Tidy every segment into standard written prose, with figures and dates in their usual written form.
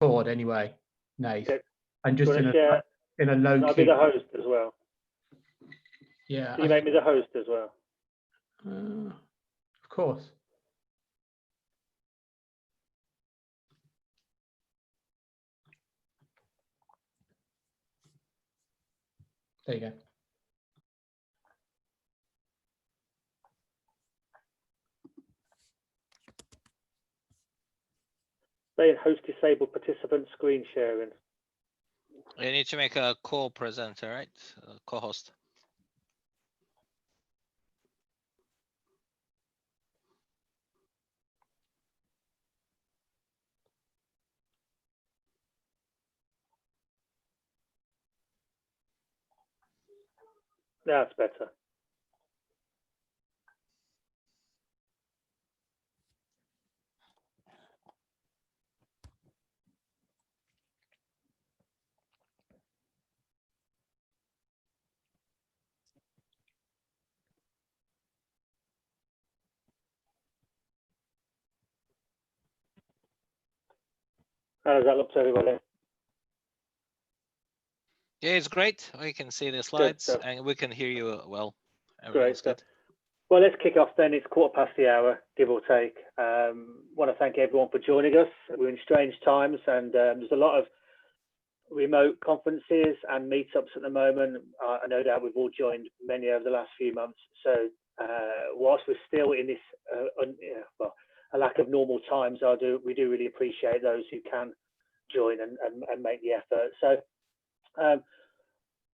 record anyway, Nate. Okay. And just in a low key. I'll be the host as well. Yeah. Can you make me the host as well? Of course. There you go. Saying host disabled participant screen sharing. You need to make a co-presenter, right? Co-host. That's better. How does that look to everybody? Yeah, it's great. We can see the slides and we can hear you well. Great stuff. Well, let's kick off then. It's 1:15, give or take. Want to thank everyone for joining us. We're in strange times, and there's a lot of remote conferences and meetups at the moment. I know that we've all joined many over the last few months. So whilst we're still in this well, a lack of normal times, we do really appreciate those who can join and make the effort. So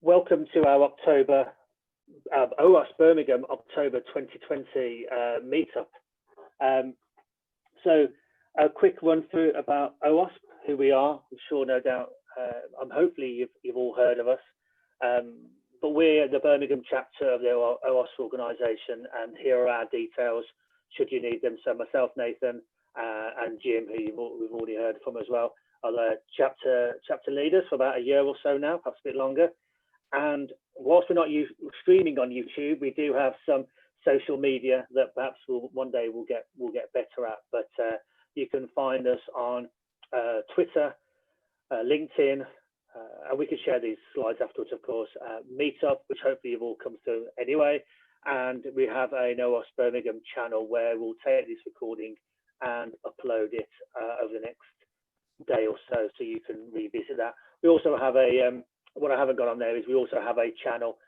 welcome to our October OWASP Birmingham October 2020 meetup. So a quick run through about OWASP, who we are. I'm sure, no doubt, hopefully you've all heard of us. But we're the Birmingham chapter of the OWASP organisation, and here are our details should you need them. So myself, Nathan, and Jim, who we've already heard from as well, are the chapter leaders for about a year or so now, perhaps a bit longer. And whilst we're not streaming on YouTube, we do have some social media that perhaps one day we'll get better at. But you can find us on Twitter, LinkedIn, and we can share these slides afterwards, of course. Meetup, which hopefully you've all come through anyway. And we have a OWASP Birmingham channel where we'll take this recording and upload it over the next day or so you can revisit that. We also have a what I haven't got on there is we also have a channel,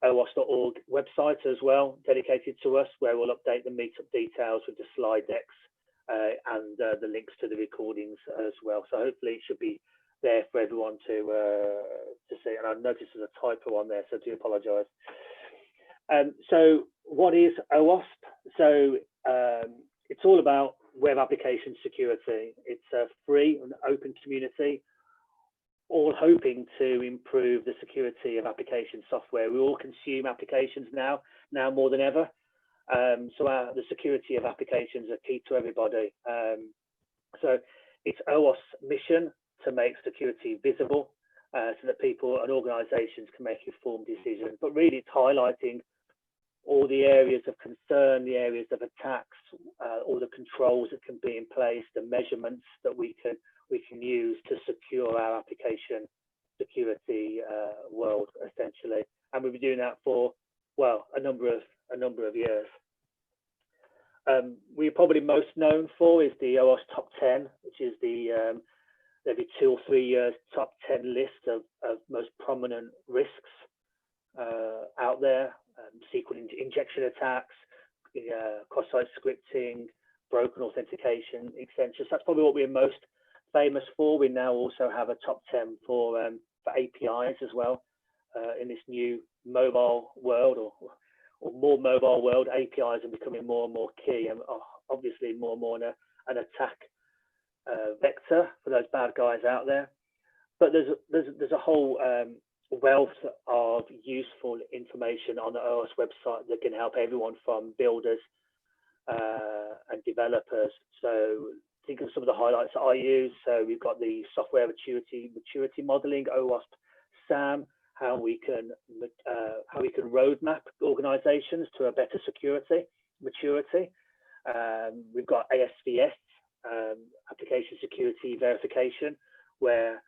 OWASP.org website as well, dedicated to us, where we'll update the meetup details with the slide decks and the links to the recordings as well. So hopefully it should be there for everyone to see. And I noticed there's a typo on there, so I do apologise. So what is OWASP? So it's all about web application security. It's a free and open community, all hoping to improve the security of application software. We all consume applications now more than ever. So the security of applications are key to everybody. So it's OWASP's mission to make security visible so that people and organizations can make informed decisions. But really it's highlighting all the areas of concern, the areas of attacks, all the controls that can be in place, the measurements that we can use to secure our application security world, essentially. And we've been doing that for, well, a number of years. We're probably most known for is the OWASP Top 10, which is the every 2 or 3 years top 10 list of most prominent risks out there. SQL injection attacks, cross-site scripting, broken authentication, etc. So that's probably what we're most famous for. We now also have a top 10 for APIs as well. In this new mobile world, or more mobile world, APIs are becoming more and more key, and obviously more and more an attack vector for those bad guys out there. But there's a whole wealth of useful information on the OWASP website that can help everyone from builders and developers. So think of some of the highlights that I use. So we've got the software maturity modeling, OWASP SAM, how we can roadmap organizations to a better security maturity. We've got ASVS, application security verification, where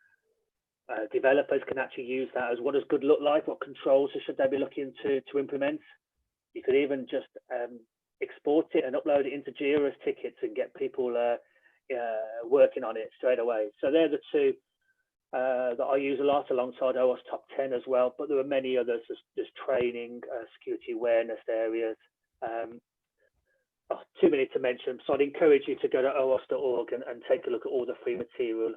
developers can actually use that as what does good look like, what controls should they be looking to implement. You could even just export it and upload it into Jira's tickets and get people working on it straight away. So they're the two that I use a lot alongside OWASP Top 10 as well, but there are many others. There's training, security awareness areas. Too many to mention, so I'd encourage you to go to owasp.org and take a look at all the free material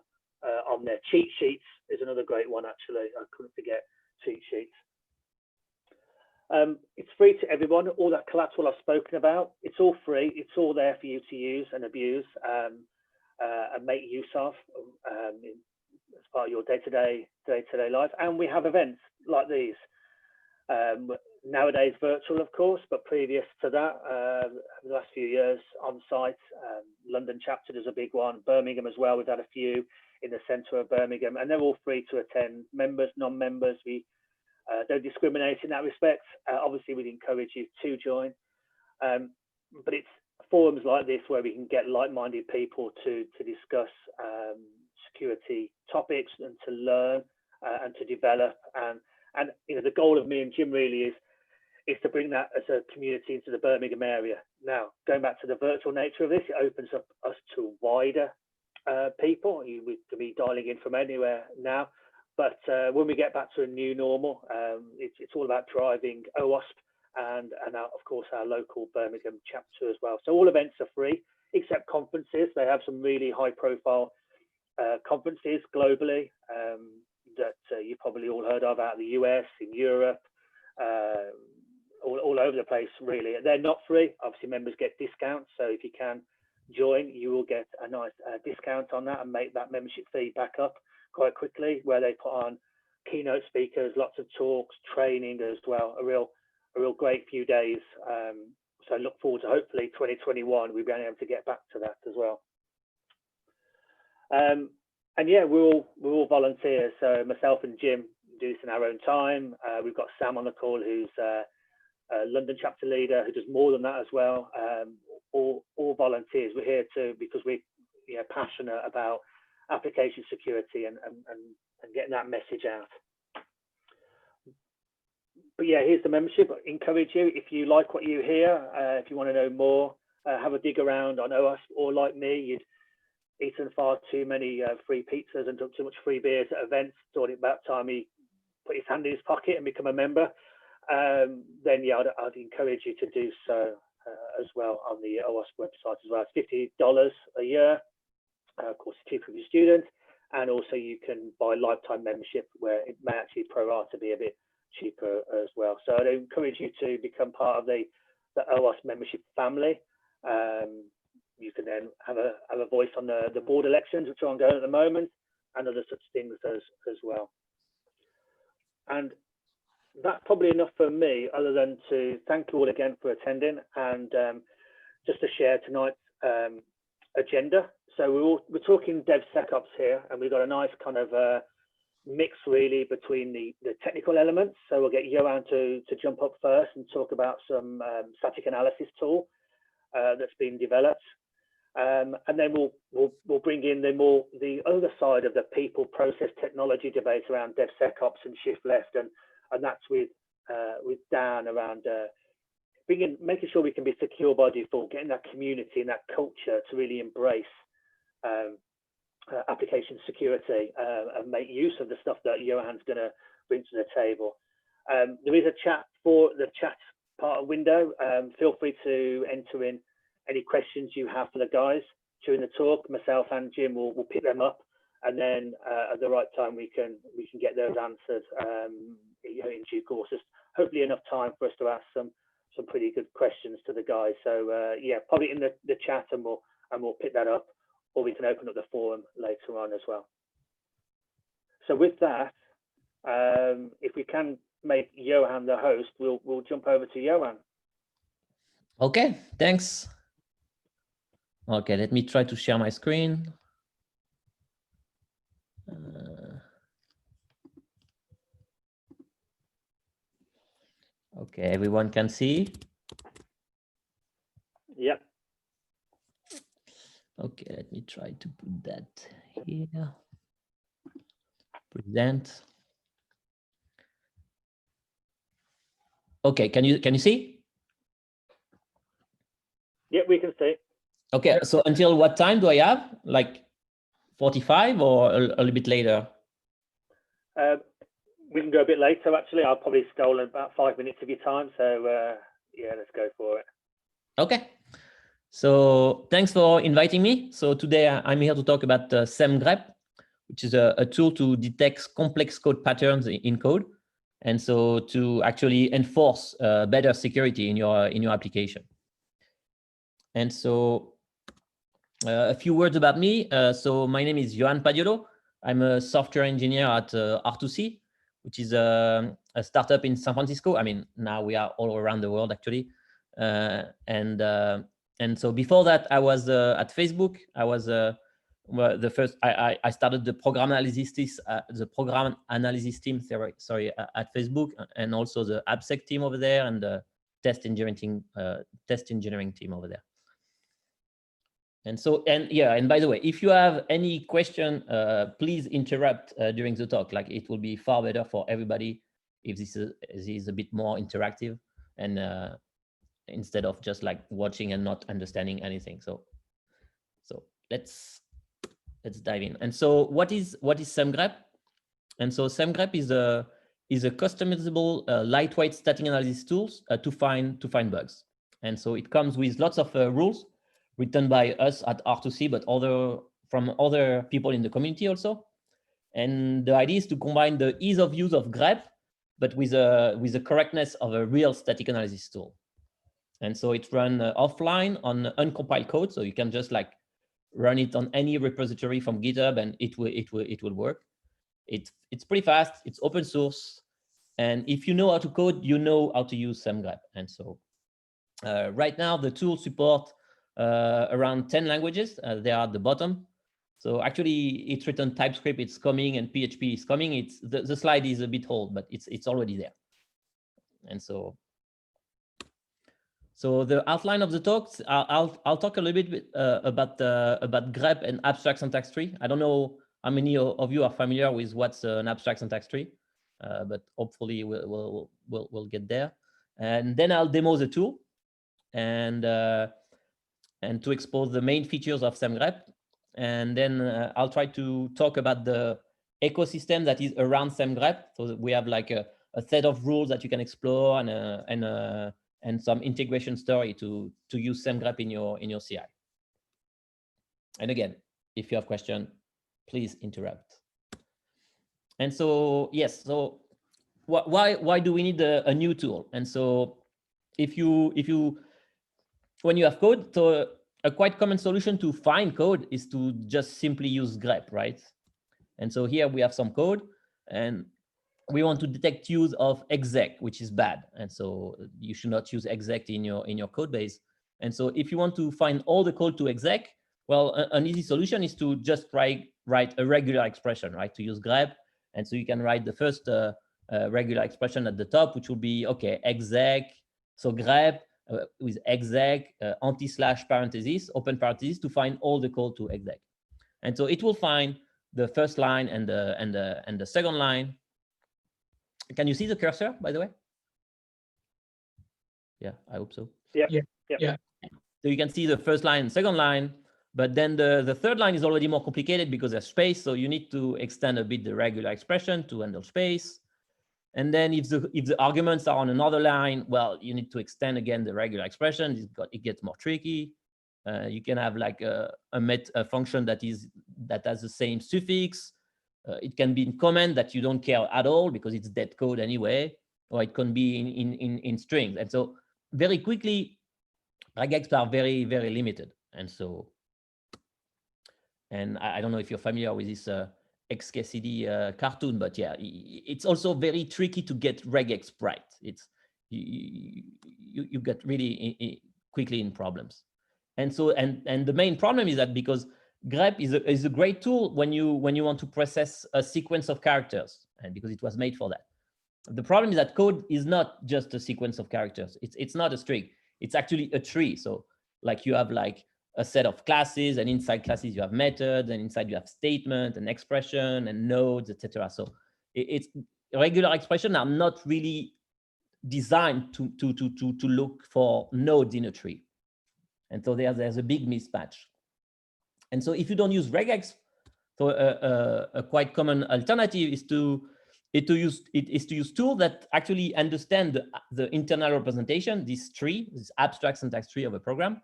on there. Cheat sheets is another great one, actually. I couldn't forget cheat sheets. It's free to everyone. All that collateral I've spoken about, it's all free. It's all there for you to use and abuse and make use of as part of your day-to-day life. And we have events like these. Nowadays virtual, of course, but previous to that, the last few years on site. London chapter is a big one. Birmingham as well. We've had a few in the centre of Birmingham, and they're all free to attend. Members, non-members, we don't discriminate in that respect. Obviously, we'd encourage you to join, but it's forums like this where we can get like-minded people to discuss security topics and to learn and to develop. And you know, the goal of me and Jim really is to bring that as a community into the Birmingham area. Now, going back to the virtual nature of this, it opens up us to wider people. We can be dialing in from anywhere now, but when we get back to a new normal, it's all about driving OWASP and of course our local Birmingham chapter as well. So all events are free except conferences. They have some really high-profile conferences globally that you probably all heard of out of the US, in Europe, all over the place, really. They're not free. Obviously, members get discounts. So if you can join, you will get a nice discount on that and make that membership fee back up quite quickly, where they put on keynote speakers, lots of talks, training as well. A real great few days. So look forward to hopefully 2021, we'll be able to get back to that as well. And yeah, we're all volunteers. So myself and Jim do this in our own time. We've got Sam on the call, who's a London chapter leader, who does more than that as well. All volunteers. We're here because we're passionate about application security and getting that message out. But yeah, here's the membership. I encourage you, if you like what you hear, if you want to know more, have a dig around on OWASP, or like me, you'd eaten far too many free pizzas and drunk too much free beers at events, thought it about time he put his hand in his pocket and become a member, then yeah, I'd encourage you to do so as well on the OWASP website as well. It's $50 a year, of course, it's cheaper if you're a student, and also you can buy lifetime membership where it may actually pro rata be a bit cheaper as well. So I'd encourage you to become part of the OWASP membership family. You can then have a voice on the board elections, which are ongoing at the moment, and other such things as well. And that's probably enough for me, other than to thank you all again for attending, and just to share tonight's agenda. So we're talking DevSecOps here, and we've got a nice kind of mix really between the technical elements. So we'll get Yoann to jump up first and talk about some static analysis tool that's been developed. And then we'll bring in the other side of the people process technology debate around DevSecOps and shift left, and that's with Dan around making sure we can be secure by default, getting that community and that culture to really embrace application security and make use of the stuff that Yoann's going to bring to the table. There is a chat for the chat part window. Feel free to enter in any questions you have for the guys during the talk. Myself and Jim will pick them up, and then at the right time we can get those answered in due course. Just hopefully enough time for us to ask some pretty good questions to the guys. So yeah, probably in the chat, and we'll pick that up, or we can open up the forum later on as well. So with that, if we can make Yoann the host, we'll jump over to Yoann. Okay, thanks. Okay, let me try to share my screen. Okay, everyone can see? Yep. Okay, let try to put that here. Present. Okay, can you see? Yeah, we can see. Okay, so until what time do I have? Like 45 or a little bit later? We can go a bit later, actually. I'll probably stolen about 5 minutes of your time. So yeah, let's go for it. Okay. So thanks for inviting me. So today I'm here to talk about semgrep, which is a tool to detect complex code patterns in code. And so to actually enforce better security in your application. And so a few words about me. So my name is Yoann Padioleau. I'm a software engineer at R2C, which is a startup in San Francisco. I mean, now we are all around the world actually. And so before that, I was at Facebook. I was the first. I started the program analysis team. Sorry, at Facebook, and also the AppSec team over there, and the test engineering team over there. And so, and by the way, if you have any question, please interrupt during the talk. Like, it will be far better for everybody if this is a bit more interactive, and instead of just like watching and not understanding anything. So let's dive in. And so what is semgrep? And so semgrep is a customizable lightweight static analysis tools to find bugs. And so it comes with lots of rules written by us at R2C, but from other people in the community also. And the idea is to combine the ease of use of grep, but with the correctness of a real static analysis tool. And so it's run offline on uncompiled code, so you can just like run it on any repository from GitHub, and it will work. It's pretty fast. It's open source, and if you know how to code, you know how to use semgrep. And so right now the tool support around 10 languages. They are at the bottom. So actually, it's written TypeScript. It's coming, and PHP is coming. It's the slide is a bit old, but it's already there. And so the outline of the talks, I'll talk a little bit about grep and abstract syntax tree. I don't know how many of you are familiar with what's an abstract syntax tree, but hopefully we'll get there. And then I'll demo the tool, and to expose the main features of semgrep. And then I'll try to talk about the ecosystem that is around semgrep. So we have like a set of rules that you can explore, and some integration story to use semgrep in your CI. And again, if you have question, please interrupt. And so yes, so why do we need a new tool? And so when you have code, so a quite common solution to find code is to just simply use grep, right? And so here we have some code, and we want to detect use of exec, which is bad. And so you should not use exec in your code base. And so if you want to find all the code to exec, well, an easy solution is to just write a regular expression, right? To use grep. And so you can write the first regular expression at the top, which will be, okay, exec. So grep with exec, anti/parenthesis, open parenthesis, to find all the code to exec. And so it will find the first line and the second line. Can you see the cursor, by the way? Yeah, I hope so. Yeah. So you can see the first line and second line, but then the third line is already more complicated because there's space. So you need to extend a bit the regular expression to handle space. And then if the arguments are on another line, well, you need to extend again the regular expression. It gets more tricky. You can have like a function that has the same suffix. It can be in comment that you don't care at all because it's dead code anyway, or it can be in strings. And so very quickly, regex are very, very limited. And so, and I don't know if you're familiar with this XKCD cartoon, but yeah, it's also very tricky to get regex right. It's you get really quickly in problems. And so, and the main problem is that because grep is a great tool when you want to process a sequence of characters, and because it was made for that. The problem is that code is not just a sequence of characters. It's not a string. It's actually a tree. So like you have like a set of classes, and inside classes you have methods, and inside you have statement and expression and nodes, etc. So it's regular expressions are not really designed to look for nodes in a tree. And so there's a big mismatch. And so if you don't use regex, so a quite common alternative is to use tools that actually understand the internal representation, this tree, this abstract syntax tree of a program,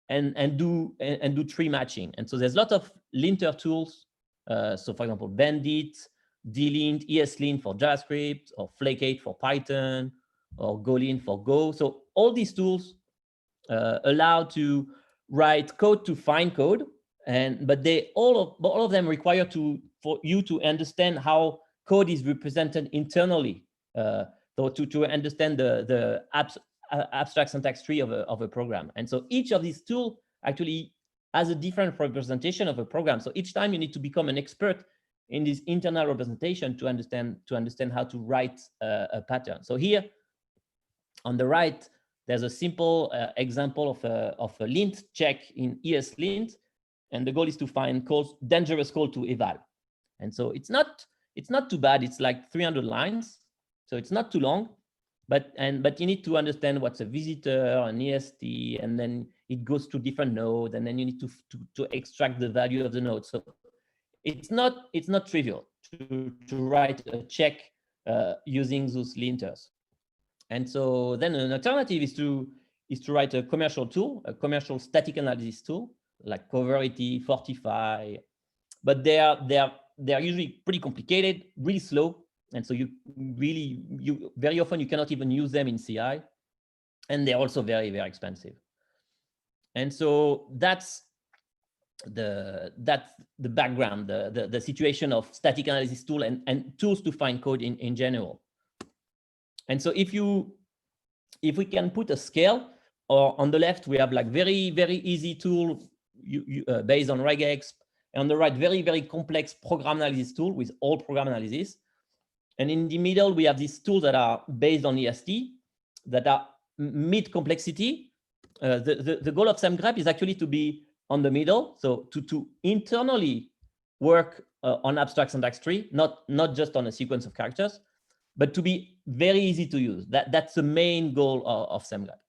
and do tree matching. And so there's a lot of linter tools. So for example, Bandit, dlint, Eslint for JavaScript, or Flake8 for Python, or GoLint for Go. So all these tools allow to write code to find code, but they all of them require for you to understand how code is represented internally. So to understand the abstract syntax tree of a program. And so each of these tools actually has a different representation of a program. So each time you need to become an expert in this internal representation to understand how to write a pattern. So here on the right, there's a simple example of a lint check in Eslint, and the goal is to find dangerous call to eval. And so it's not too bad. It's like 300 lines, so it's not too long. But you need to understand what's a visitor, an EST, and then it goes to different nodes, and then you need to extract the value of the node. So it's not trivial to write a check using those linters. And so then an alternative is to write a commercial tool, a commercial static analysis tool like Coverity, Fortify, but they are usually pretty complicated, really slow. And so you very often you cannot even use them in CI, and they're also very, very expensive. And so that's the background, the situation of static analysis tool and tools to find code in general. And so if we can put a scale, or on the left we have like very, very easy tool based on regex, and on the right very, very complex program analysis tool with all program analysis. And in the middle, we have these tools that are based on EST, that are mid complexity. The goal of SemGrep is actually to be on the middle, so to internally work on abstract syntax tree, not just on a sequence of characters, but to be very easy to use. That's the main goal of SemGrep.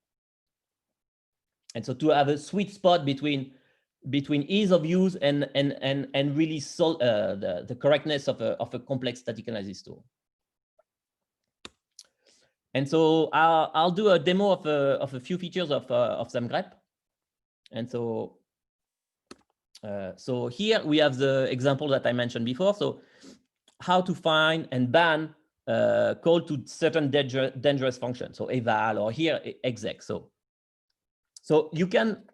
And so to have a sweet spot between ease of use and really the correctness of a complex static analysis tool. And so I'll do a demo of a few features of SemGrep. And so here we have the example that I mentioned before. So how to find and ban call to certain dangerous functions. So eval, or here exec. So you can.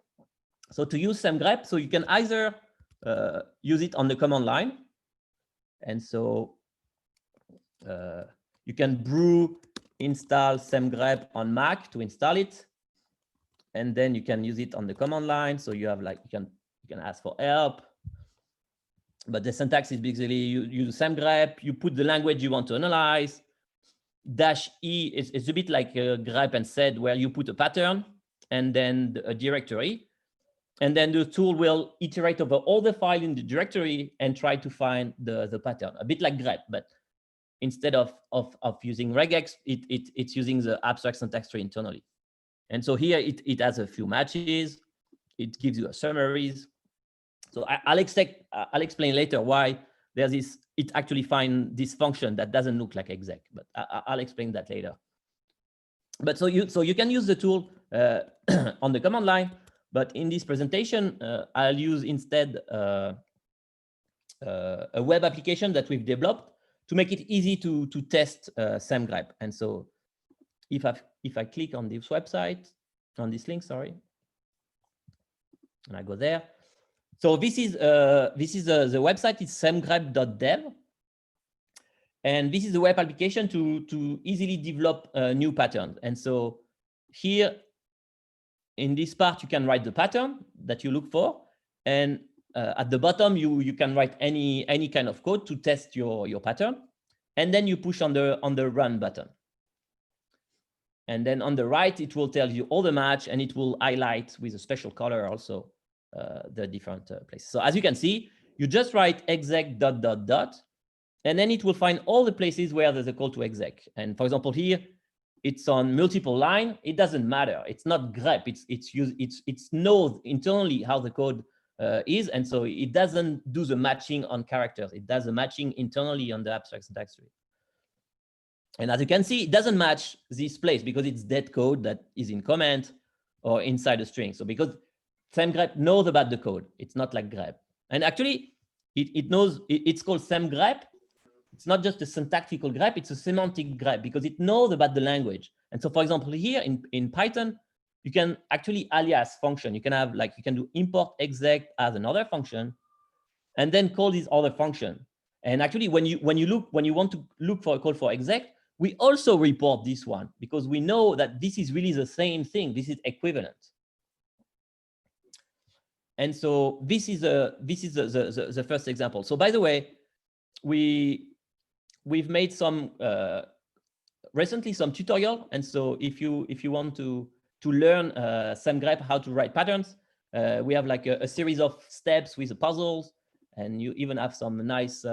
So to use SemGrep, so you can either use it on the command line, and so you can brew install SemGrep on Mac to install it, and then you can use it on the command line. So you have like you can ask for help, but the syntax is basically you use SemGrep, you put the language you want to analyze. -E is a bit like grep and sed, where you put a pattern and then a directory. And then the tool will iterate over all the files in the directory and try to find the pattern, a bit like grep, but instead of using regex, it's using the abstract syntax tree internally. And so here it has a few matches. It gives you a summaries. So I'll explain later why there's this. It actually finds this function that doesn't look like exec, but I'll explain that later. But so you can use the tool on the command line. But in this presentation, I'll use instead a web application that we've developed to make it easy to test SemGrep. And so if I click on this website, on this link, sorry, and I go there. So this is the website. It's semgrep.dev. And this is the web application to easily develop new patterns. And so here, in this part, you can write the pattern that you look for, and at the bottom, you can write any kind of code to test your pattern, and then you push on the run button. And then on the right, it will tell you all the match, and it will highlight with a special color also the different places. So as you can see, you just write exec ... and then it will find all the places where there's a call to exec. And for example, here it's on multiple line. It doesn't matter. It's not grep. It's knows internally how the code is, and so it doesn't do the matching on characters. It does the matching internally on the abstract syntax tree. And as you can see, it doesn't match this place because it's dead code that is in comment or inside a string. So because semgrep knows about the code, it's not like grep. And actually, it knows it's called semgrep. It's not just a syntactical grep, it's a semantic grep because it knows about the language. And so, for example, here in Python, you can actually alias function. You can have like, you can do import exec as another function and then call this other function. And actually, when you want to look for a call for exec, we also report this one because we know that this is really the same thing. This is equivalent. And so this is the first example. So by the way, we've made some recently some tutorial. And so if you want to learn semgrep, how to write patterns, we have like a series of steps with the puzzles, and you even have some nice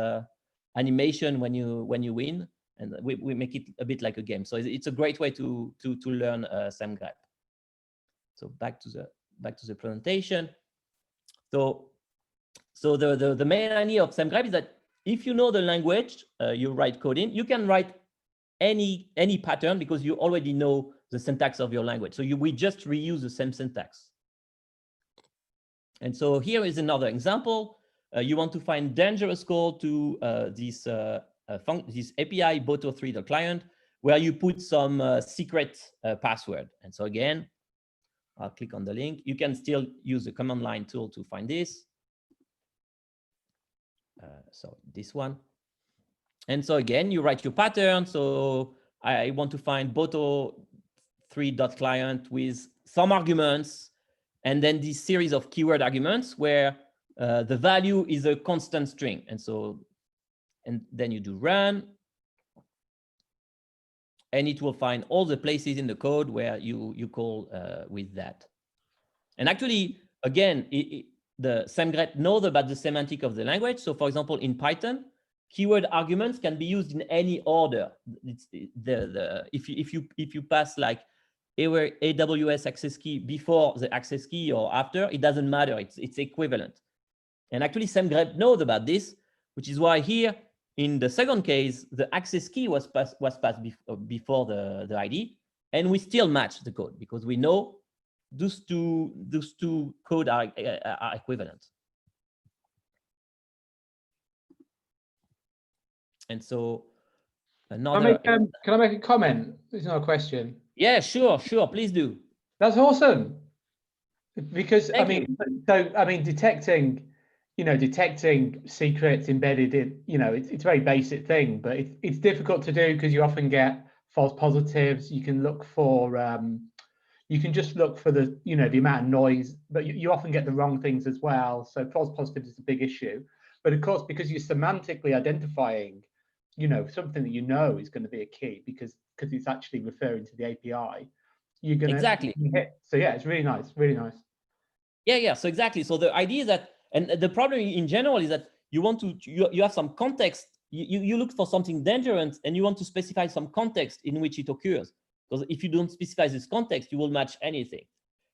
animation when you win. And we make it a bit like a game. So it's a great way to learn semgrep. So back to the presentation. So the main idea of semgrep is that if you know the language you write code in, you can write any pattern because you already know the syntax of your language. So we just reuse the same syntax. And so here is another example. You want to find dangerous call to this API boto3.client where you put some secret password. And so again, I'll click on the link. You can still use the command line tool to find this. So this one. And so again, you write your pattern. So I want to find boto3.client with some arguments, and then this series of keyword arguments where the value is a constant string. And so, and then you do run, and it will find all the places in the code where you call with that. And actually, again, the semgrep knows about the semantic of the language. So for example, in Python, keyword arguments can be used in any order. It's if you pass like AWS access key before the access key or after, it doesn't matter. It's equivalent. And actually, semgrep knows about this, which is why here in the second case, the access key was passed before the ID, and we still match the code because we know those two code are equivalent. And so another. Can I make a comment? It's not a question. Yeah, sure, please do. That's awesome. Because Thank I mean, detecting secrets embedded in, it's a very basic thing, but it's difficult to do because you often get false positives. You can look for you can just look for the amount of noise, but you often get the wrong things as well. So false positives is a big issue. But of course, because you're semantically identifying, something that is going to be a key because it's actually referring to the API, you're going to exactly hit. So yeah, it's really nice, really nice. Yeah. So exactly. So the idea is that, and the problem in general is that you have some context. You look for something dangerous, and you want to specify some context in which it occurs. Because if you don't specify this context, you will match anything.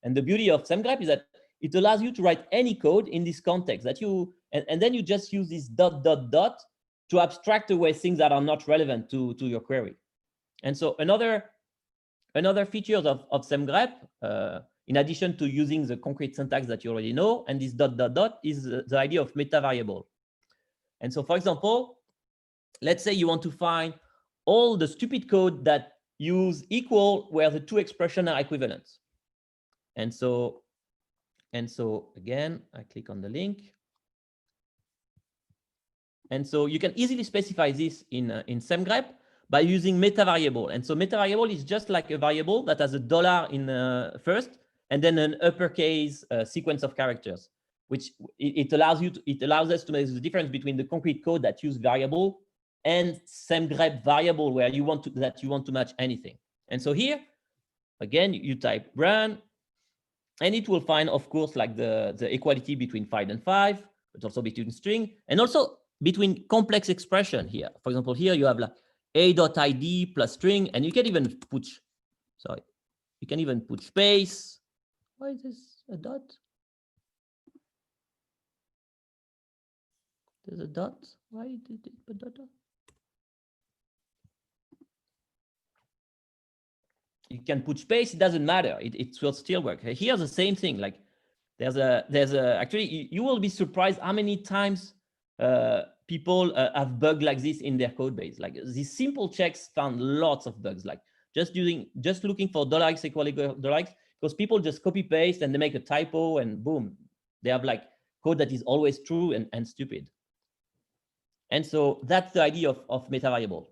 And the beauty of semgrep is that it allows you to write any code in this context and then you just use this ... to abstract away things that are not relevant to your query. And so another feature of semgrep, in addition to using the concrete syntax that you already know, and this ... is the idea of metavariable. And so, for example, let's say you want to find all the stupid code that use equal where the two expressions are equivalent. And so again, I click on the link. And so you can easily specify this in semgrep by using metavariable. And so metavariable is just like a variable that has a $ in first, and then an uppercase sequence of characters, which it allows us to make the difference between the concrete code that use variable and semgrep variable where you want to match anything. And so here, again, you type run, And it will find, of course, like the equality between 5 and 5, but also between string, and also between complex expression here. For example, here you have like a.id plus string, and you can even put, sorry, you can even put space. Why is this a dot? There's a dot. Why did it put dot? You can put space, it doesn't matter. It will still work. Here's the same thing. Like there's a actually, you will be surprised how many times people have bugs like this in their code base. Like these simple checks found lots of bugs, like just looking for $x equal $x, because people just copy paste and they make a typo and boom, they have like code that is always true and stupid. And so that's the idea of metavariable.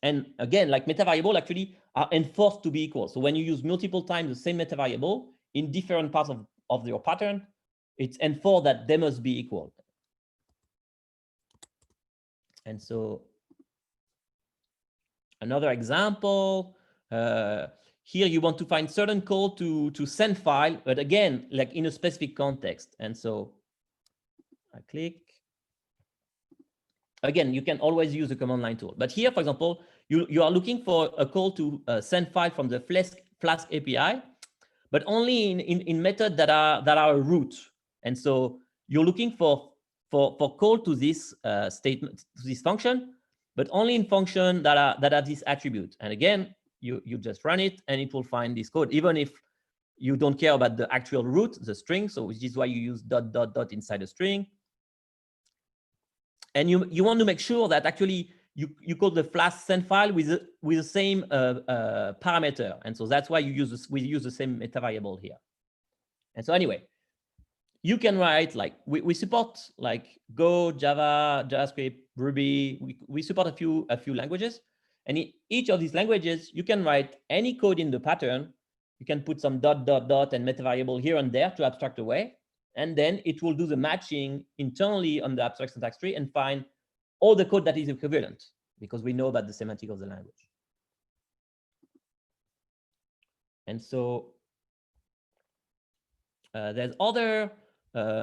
And again, like metavariable actually are enforced to be equal. So when you use multiple times the same metavariable in different parts of your pattern, it's enforced that they must be equal. And so another example, here you want to find certain code to send file, but again, like in a specific context. And so I click. Again, you can always use the command line tool. But here, for example, you are looking for a call to send file from the Flask API, but only in methods that are a root. And so you're looking for call to this statement, to this function, but only in function that are this attribute. And again, you just run it and it will find this code, even if you don't care about the actual root, the string. So which is why you use ... inside a string. And you want to make sure that actually you call the Flask send file with the same parameter. And so that's why we use the same metavariable here. And so anyway, you can write like we support like Go, Java, JavaScript, Ruby. We support a few languages, and in each of these languages you can write any code in the pattern. You can put some ... and metavariable here and there to abstract away, and then it will do the matching internally on the abstract syntax tree and find all the code that is equivalent, because we know about the semantic of the language. And so there's other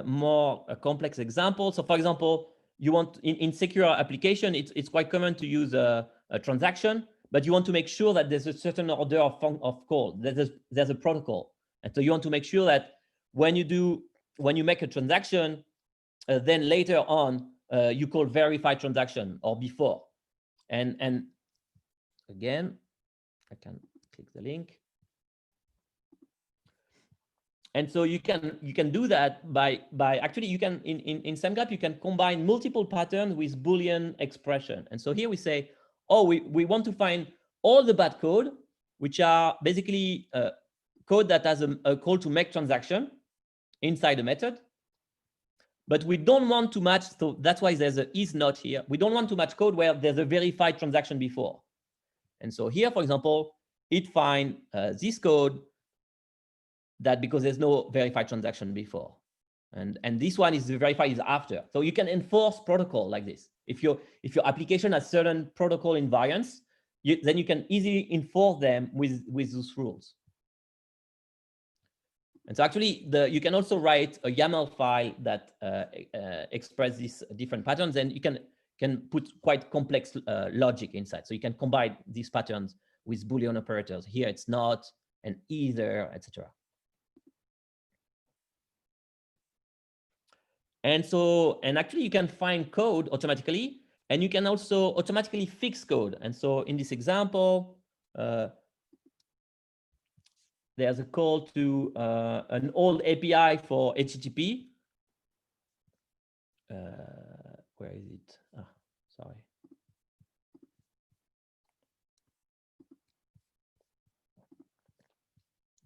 more complex examples. So for example, you want in secure application, it's quite common to use a transaction, but you want to make sure that there's a certain order of call. There's a protocol. And so you want to make sure that when you make a transaction, then later on, you call verify transaction or before. And again, I can click the link. And so you can do that by actually you can in SameGrep you can combine multiple patterns with Boolean expression. And so here we say, oh, we want to find all the bad code, which are basically code that has a call to make transaction inside a method, but we don't want to match. So that's why there's a is not here. We don't want to match code where there's a verified transaction before. And so here, for example, it finds this code that because there's no verified transaction before, and this one is verified is after. So you can enforce protocol like this. If your application has certain protocol invariants, then you can easily enforce them with those rules. And so actually, you can also write a YAML file that expresses these different patterns, and you can put quite complex logic inside. So you can combine these patterns with Boolean operators. Here it's not, and either, etc. And actually, you can find code automatically, and you can also automatically fix code. And so in this example, there's a call to an old API for HTTP. Where is it? Ah, sorry.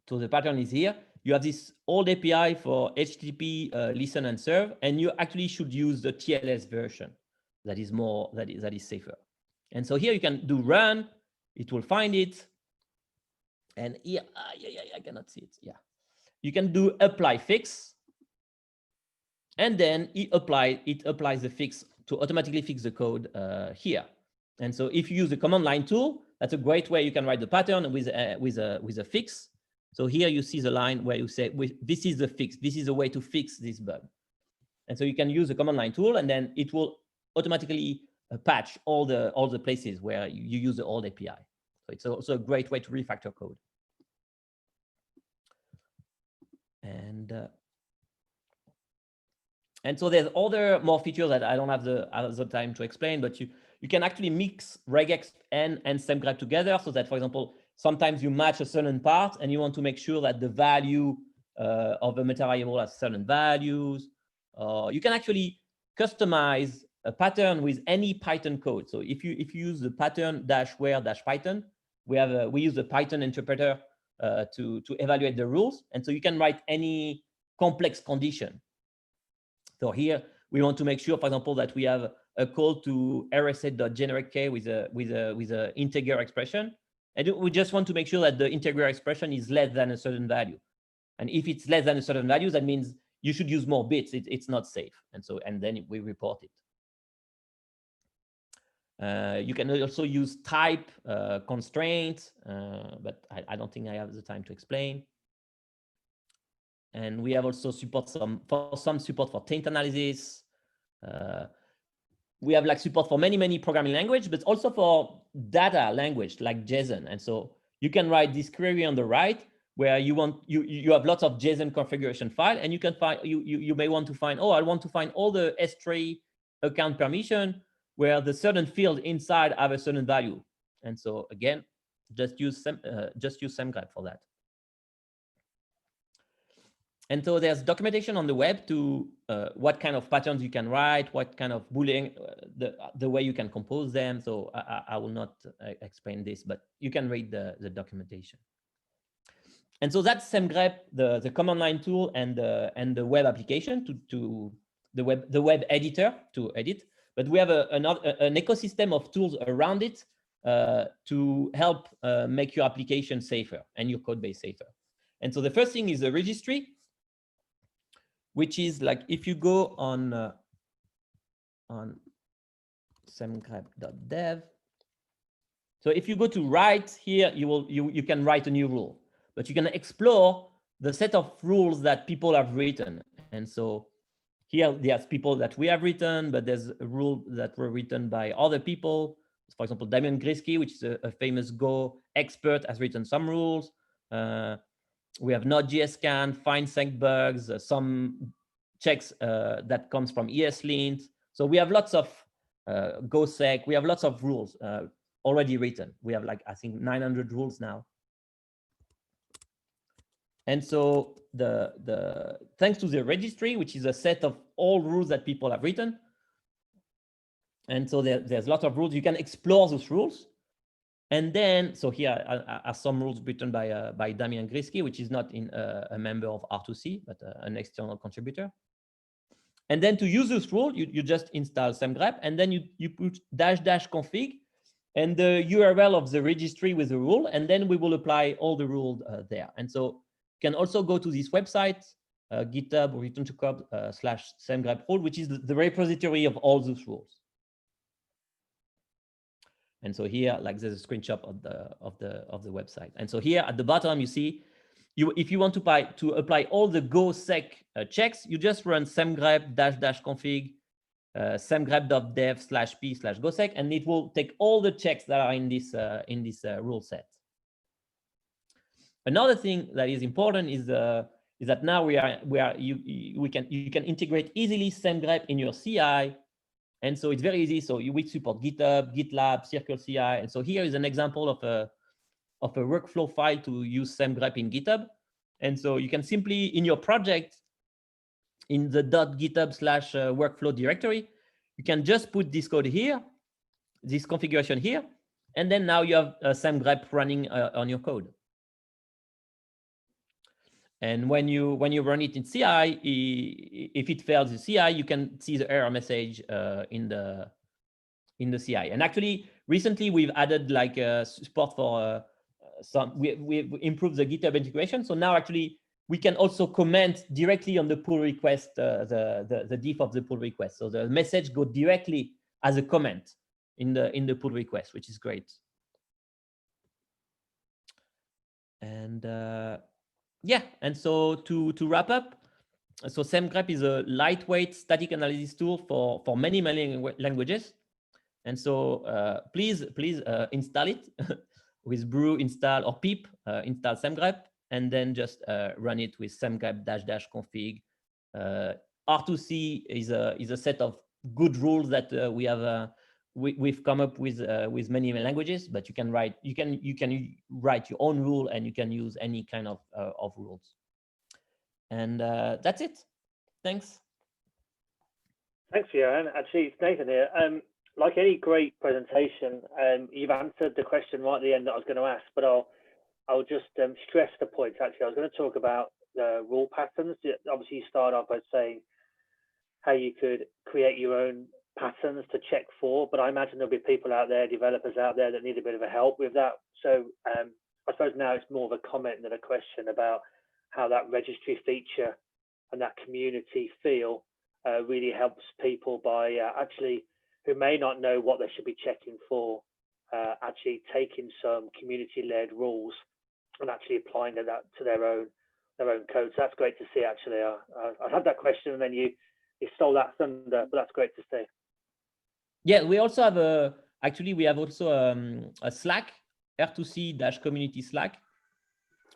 So the pattern is here. You have this old API for HTTP listen and serve, and you actually should use the TLS version that is more that is safer. And so here you can do run. It will find it. And yeah, I cannot see it. Yeah, you can do apply fix, and then it applies the fix to automatically fix the code here. And so if you use the command line tool, that's a great way you can write the pattern with a fix. So here you see the line where you say, this is the fix. This is a way to fix this bug. And so you can use the command line tool, and then it will automatically patch all the places where you use the old API. So it's also a great way to refactor code. And so there's other more features that I don't have the time to explain, but you can actually mix regex and semgrep together, so that, for example, sometimes you match a certain part and you want to make sure that the value of a metavariable has certain values. You can actually customize a pattern with any Python code. So if you use the pattern -where-python, we use the Python interpreter to evaluate the rules, and so you can write any complex condition. So here we want to make sure, for example, that we have a call to rsa.generate_k with a integer expression, and we just want to make sure that the integer expression is less than a certain value. And if it's less than a certain value, that means you should use more bits. It's not safe, and then we report it. You can also use type constraints, but I don't think I have the time to explain. And we have also some support for taint analysis. We have like support for many programming language, but also for data language like JSON. And so you can write this query on the right where you have lots of JSON configuration file, and you can find you may want to find, oh, I want to find all the S3 account permission where the certain field inside have a certain value. And so again, just use semgrep for that. And so there's documentation on the web to what kind of patterns you can write, what kind of Boolean, the way you can compose them. So I will not explain this, but you can read the documentation. And so that's semgrep, the command line tool, and the web application to the web editor to edit. But we have an ecosystem of tools around it to help make your application safer and your code base safer. And so the first thing is the registry, which is like if you go on semgrep.dev. So if you go to write here, you can write a new rule, but you can explore the set of rules that people have written. And so here there's people that we have written, but there's a rule that were written by other people. For example, Damian Grisky, which is a famous Go expert, has written some rules. We have Node.js scan, find sec bugs, some checks that comes from Eslint. So we have lots of Go sec. We have lots of rules already written. We have like, I think 900 rules now. And so thanks to the registry, which is a set of all rules that people have written. And so there's lots of rules. You can explore those rules. And then, so here are some rules written by Damian Grisky, which is not a member of R2C, but an external contributor. And then to use this rule, you just install semgrep, and then you put --config and the URL of the registry with the rule, and then we will apply all the rules there. And so you can also go to this website, GitHub or return to code /semgrep rule, which is the repository of all those rules. And so here, like there's a screenshot of the website. And so here at the bottom, you see, if you want to apply all the Go sec checks, you just run semgrep --config semgrep.dev/p/gosec, and it will take all the checks that are in this rule set. Another thing that is important is that now you can integrate easily semgrep in your CI. And so it's very easy. So we support GitHub, GitLab, Circle CI. And so here is an example of a workflow file to use semgrep in GitHub. And so you can simply, in your project, in the .github/workflow directory, you can just put this code here, this configuration here, and then now you have semgrep running on your code. And when you run it in CI, if it fails the CI, you can see the error message in the CI. And actually, recently we've added like support for we've improved the GitHub integration. So now actually we can also comment directly on the pull request, the diff of the pull request. So the message goes directly as a comment in the pull request, which is great. And Yeah, and so to wrap up, so semgrep is a lightweight static analysis tool for many languages. And so please install it with brew install or pip install semgrep, and then just run it with semgrep -- config. R2C is a set of good rules that we've come up with many languages, but you can write your own rule, and you can use any kind of rules. And that's it. Thanks. Thanks, Yoann. Actually, it's Nathan here. Like any great presentation, you've answered the question right at the end that I was going to ask, but I'll just stress the point. Actually, I was going to talk about the rule patterns. Obviously, you start off by saying how you could create your own patterns to check for, but I imagine there'll be people out there, developers out there, that need a bit of a help with that. So I suppose now it's more of a comment than a question about how that registry feature and that community feel really helps people by actually, who may not know what they should be checking for, actually taking some community-led rules and actually applying that to their own code. So that's great to see. Actually, I had that question, and then you stole that thunder, but that's great to see. Yeah, we also have we have also a Slack, R2C-community Slack,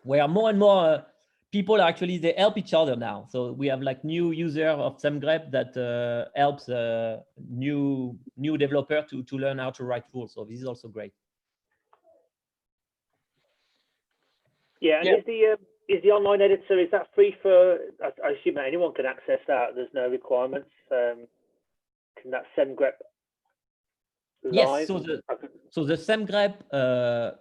where more and more people are they help each other now. So we have like new user of semgrep that helps new developer to learn how to write rules. So this is also great. Yeah, and is the online editor, is that free for? I assume that anyone can access that. There's no requirements. Can that semgrep live? Yes. So the semgrep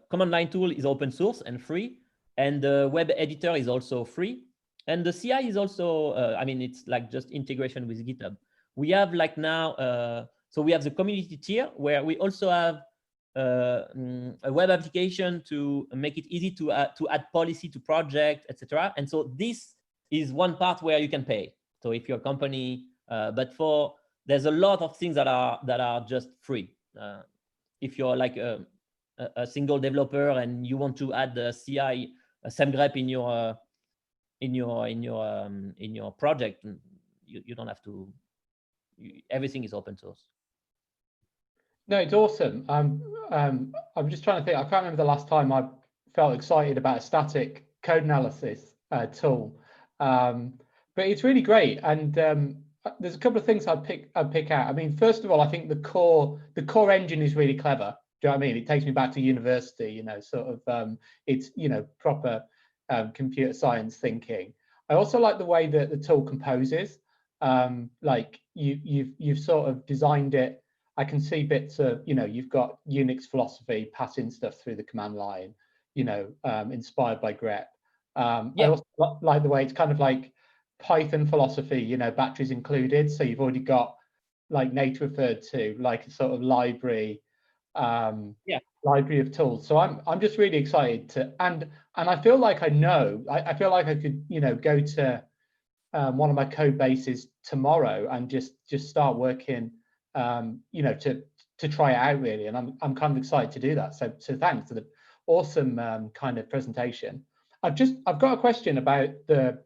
command line tool is open source and free. And the web editor is also free. And the CI is also, it's like just integration with GitHub. We have like now, so we have the community tier where we also have a web application to make it easy to add policy to project, etc. And so this is one part where you can pay. So if you're a company, but there's a lot of things that are just free. If you're like a single developer and you want to add the CI semgrep in your project, you don't have to. Everything is open source. No, it's awesome. I'm just trying to think. I can't remember the last time I felt excited about a static code analysis tool, but it's really great. And there's a couple of things I'd pick out. I mean, first of all, I think the core engine is really clever. Do you know what I mean? It takes me back to university. It's proper computer science thinking. I also like the way that the tool composes. Like you've sort of designed it. I can see bits of, you've got Unix philosophy, passing stuff through the command line, inspired by grep. I also like the way it's kind of like Python philosophy, batteries included. So you've already got, like Nate referred to, like a sort of library of tools. So I'm just really excited to, and I feel like I feel like I could, go to one of my code bases tomorrow and just start working, to try it out really. And I'm kind of excited to do that. So thanks for the awesome kind of presentation. I've got a question about the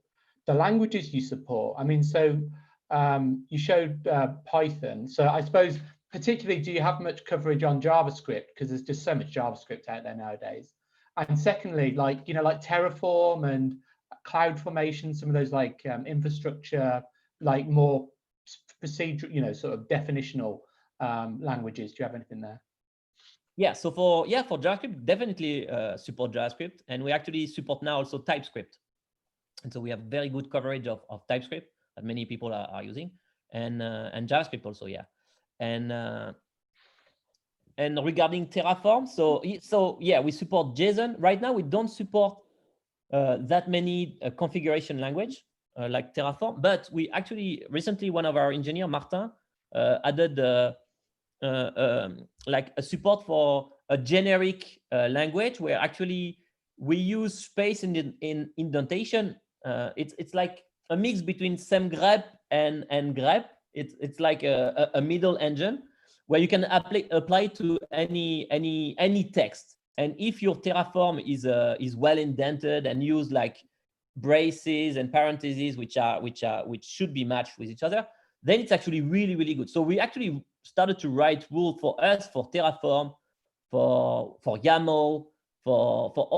languages you support. I mean, so you showed Python. So I suppose particularly, do you have much coverage on JavaScript? Because there's just so much JavaScript out there nowadays. And secondly, like Terraform and CloudFormation, some of those like infrastructure, like more procedural, sort of definitional languages. Do you have anything there? Yeah, so for JavaScript, definitely support JavaScript, and we actually support now also TypeScript. And so we have very good coverage of TypeScript that many people are using, and JavaScript also, yeah. And regarding Terraform, so yeah, we support JSON. Right now, we don't support that many configuration language like Terraform, but we actually recently, one of our engineer, Martin, added like a support for a generic language where actually we use space in indentation. It's like a mix between semgrep and grep. It's like a middle engine where you can apply to any text. And if your Terraform is well indented and use like braces and parentheses, which should be matched with each other, then it's actually really, really good. So we actually started to write rules for us, for Terraform, for YAML,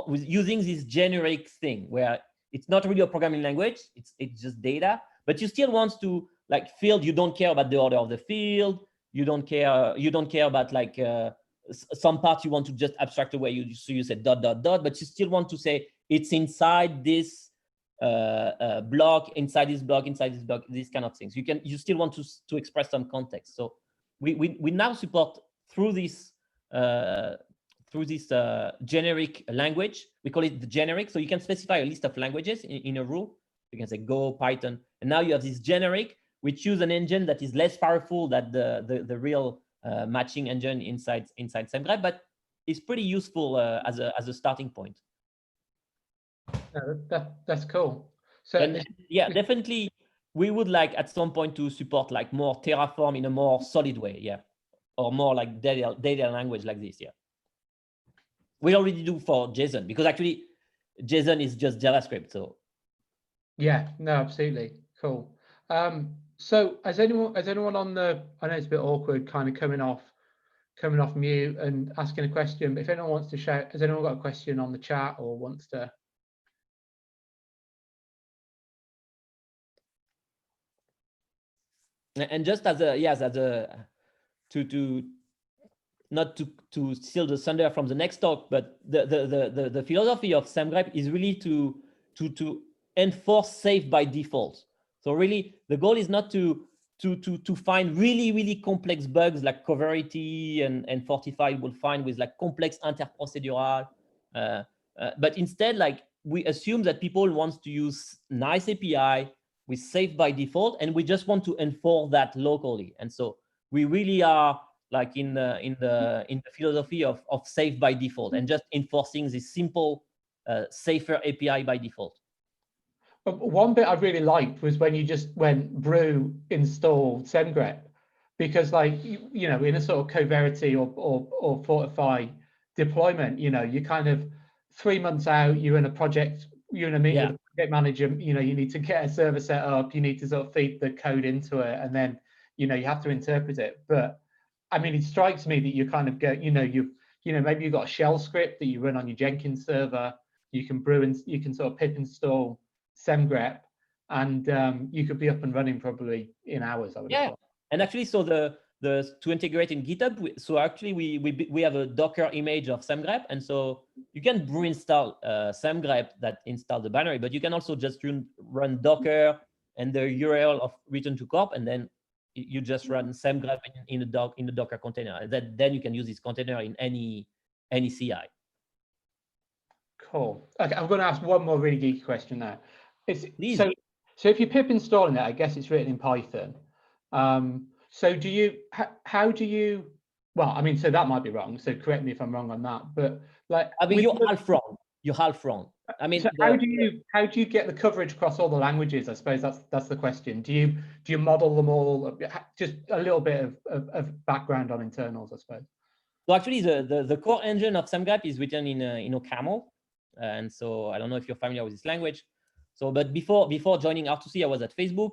with using this generic thing where it's not really a programming language, it's just data, but you still want to like field, you don't care about the order of the field, you don't care about like some parts you want to just abstract away, so you said ... but you still want to say it's inside this block, inside this block, these kind of things. You still want to express some context. So we now support through this generic language. We call it the generic. So you can specify a list of languages in a rule. You can say Go, Python, and now you have this generic, which use an engine that is less powerful than the real matching engine inside SameGrep, but it's pretty useful as a starting point. That's cool. So and yeah, definitely we would like at some point to support like more Terraform in a more solid way, yeah, or more like data language like this, yeah. We already do for JSON, because actually JSON is just JavaScript. So yeah, no, absolutely, cool. So has anyone on the, I know it's a bit awkward kind of coming off mute and asking a question, but if anyone wants to shout, has anyone got a question on the chat or wants to? And just as a, yes, as a, to not to steal the thunder from the next talk, but the philosophy of SameGrep is really to enforce safe by default. So really, the goal is not to find really complex bugs like Coverity and Fortify will find with like complex interprocedural, but instead, like we assume that people want to use nice API with safe by default, and we just want to enforce that locally. And so we really are like in the philosophy of safe by default and just enforcing this simple, safer API by default. One bit I really liked was when you just went brew install SameGrep, because like you know, in a sort of Coverity or Fortify deployment, you know, you kind of 3 months out, you're in a project, you're in a meeting with a project manager, you know, you need to get a server set up, you need to sort of feed the code into it, and then you know you have to interpret it. But I mean, it strikes me that you kind of get, you know, maybe you've got a shell script that you run on your Jenkins server, you can brew and you can sort of pip install SameGrep, and you could be up and running probably in hours, I would have thought. And actually, so to integrate in GitHub, so actually we have a Docker image of SameGrep, and so you can brew install SameGrep that install the binary, but you can also just run Docker and the URL of return to corp, and then you just run SameGrep in the Docker container. And then you can use this container in any CI. Cool. Okay, I'm going to ask one more really geeky question now. So if you pip installing it, I guess it's written in Python. So how do you? Well, I mean, so that might be wrong. So correct me if I'm wrong on that. But like, I mean, you're half wrong. You're half wrong. I mean, so how do you get the coverage across all the languages? I suppose that's the question. Do you model them all? Just a little bit of background on internals, I suppose. So actually, the core engine of SameGrep is written in OCaml, and so I don't know if you're familiar with this language. So, but before joining R2C, I was at Facebook,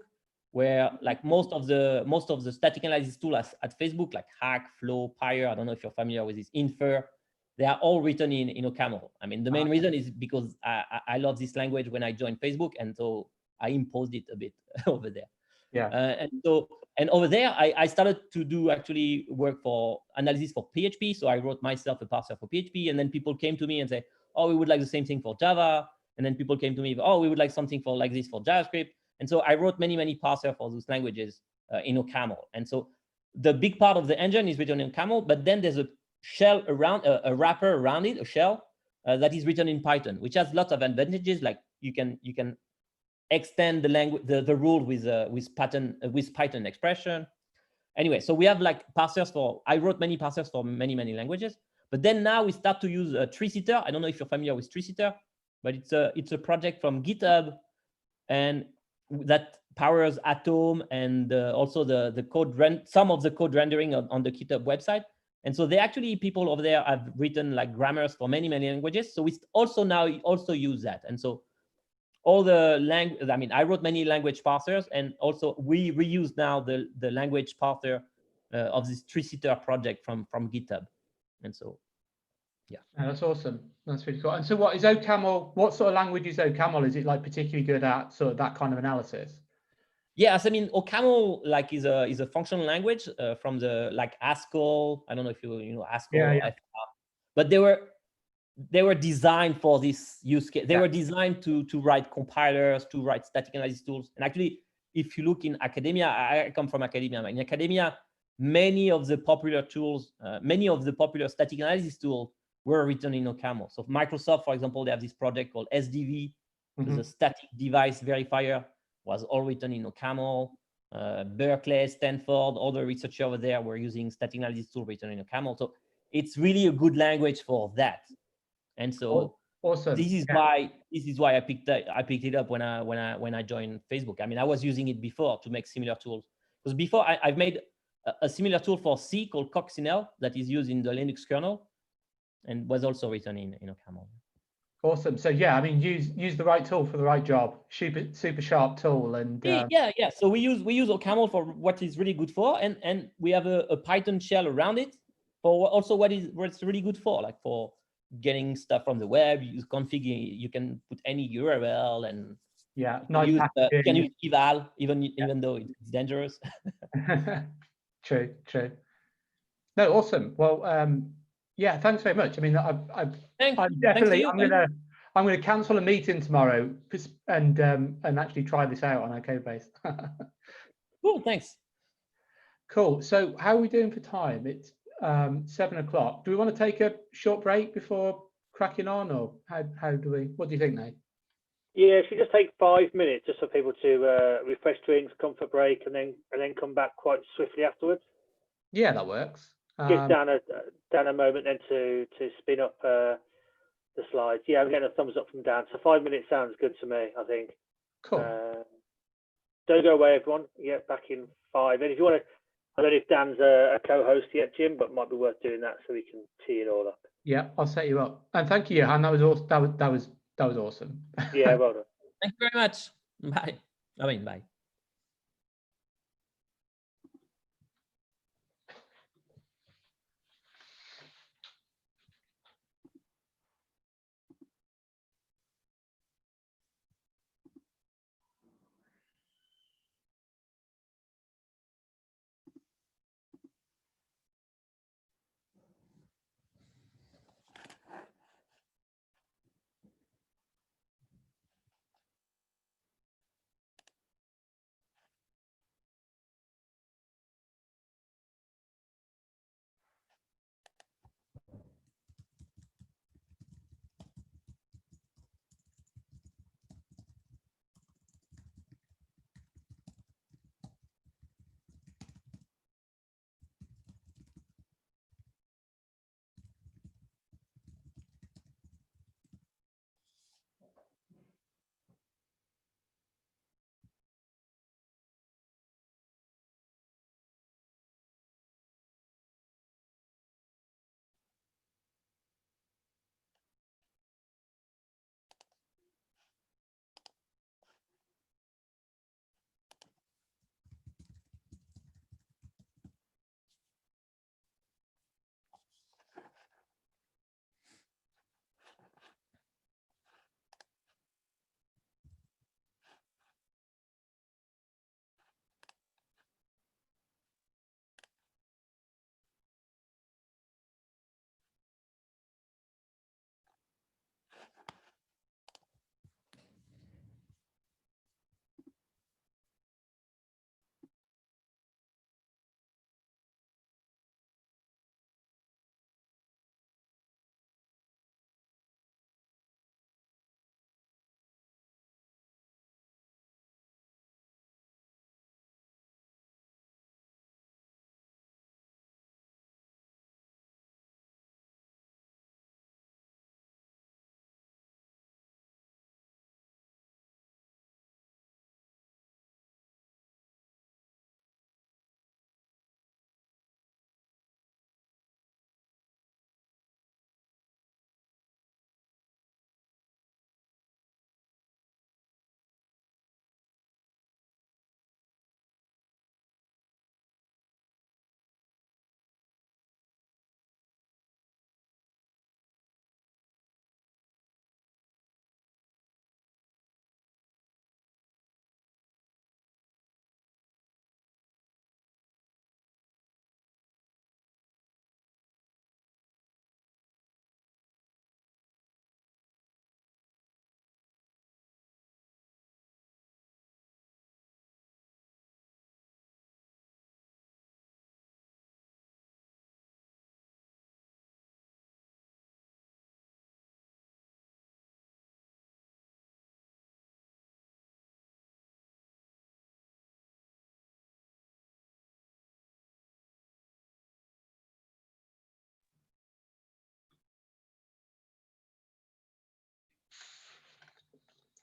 where like most of the static analysis tools at Facebook, like Hack, Flow, Pyre, I don't know if you're familiar with this, Infer, they are all written in OCaml. I mean, the main reason is because I love this language when I joined Facebook, and so I imposed it a bit over there. Yeah. And over there, I started to do actually work for analysis for PHP. So I wrote myself a parser for PHP, and then people came to me and say, oh, we would like the same thing for Java. And then people came to me, oh, we would like something for like this for JavaScript. And so I wrote many parsers for those languages in OCaml. And so the big part of the engine is written in OCaml, but then there's a shell around, a wrapper around it, a shell that is written in Python, which has lots of advantages. Like you can extend the language, the rule with Python expression. Anyway, so we have like parsers for, I wrote many parsers for many languages, but then now we start to use Treeseater. I don't know if you're familiar with Treeseater, but it's a project from GitHub, and that powers Atom and also the code some of the code rendering on the GitHub website. And so people over there have written like grammars for many languages. So we also use that. And so all the language. I mean, I wrote many language parsers, and also we reuse now the language parser of this 3-seater project from GitHub, and so. Yeah, that's awesome. That's really cool. And so what is OCaml? What sort of language is OCaml? Is it like particularly good at sort of that kind of analysis? Yes, I mean OCaml like is a functional language from the like Haskell. I don't know if you know Haskell or FR, but they were designed for this use case. They were designed to write compilers, to write static analysis tools. And actually, if you look in academia, I come from academia. In academia, many of the popular tools, many of the popular static analysis tools were written in OCaml. So Microsoft, for example, they have this project called SDV, the static device verifier, was all written in OCaml. Berkeley, Stanford, all the researchers over there were using static analysis tool written in OCaml. So it's really a good language for that. And so awesome. This is why I picked it up when I joined Facebook. I mean, I was using it before to make similar tools, because before I've made a similar tool for C called Coccinelle that is used in the Linux kernel, and was also written in OCaml. Awesome. So yeah, I mean, use the right tool for the right job. Super sharp tool, and yeah. So we use OCaml for what is really good for, and we have a Python shell around it for also what it's really good for, like for getting stuff from the web. You configure, you can put any URL, and you can use eval even though it's dangerous. True. No, awesome. Well, yeah, thanks very much. I mean, I'm gonna cancel a meeting tomorrow and actually try this out on our code base. Cool, thanks. Cool. So how are we doing for time? It's 7 o'clock. Do we want to take a short break before cracking on, or how do we? What do you think, Nate? Yeah, if you just take 5 minutes just for people to refresh drinks, comfort break, and then come back quite swiftly afterwards. Yeah, that works. Give Dan a moment then to spin up the slides. Yeah, I'm getting a thumbs up from Dan. So 5 minutes sounds good to me, I think. Cool. Don't go away, everyone. Yeah, back in 5. And if you want to, I don't know if Dan's a co-host yet, Jim, but it might be worth doing that so we can tee it all up. Yeah, I'll set you up. And thank you, Yoann. That was awesome. Yeah, well done. Thank you very much. Bye. Bye.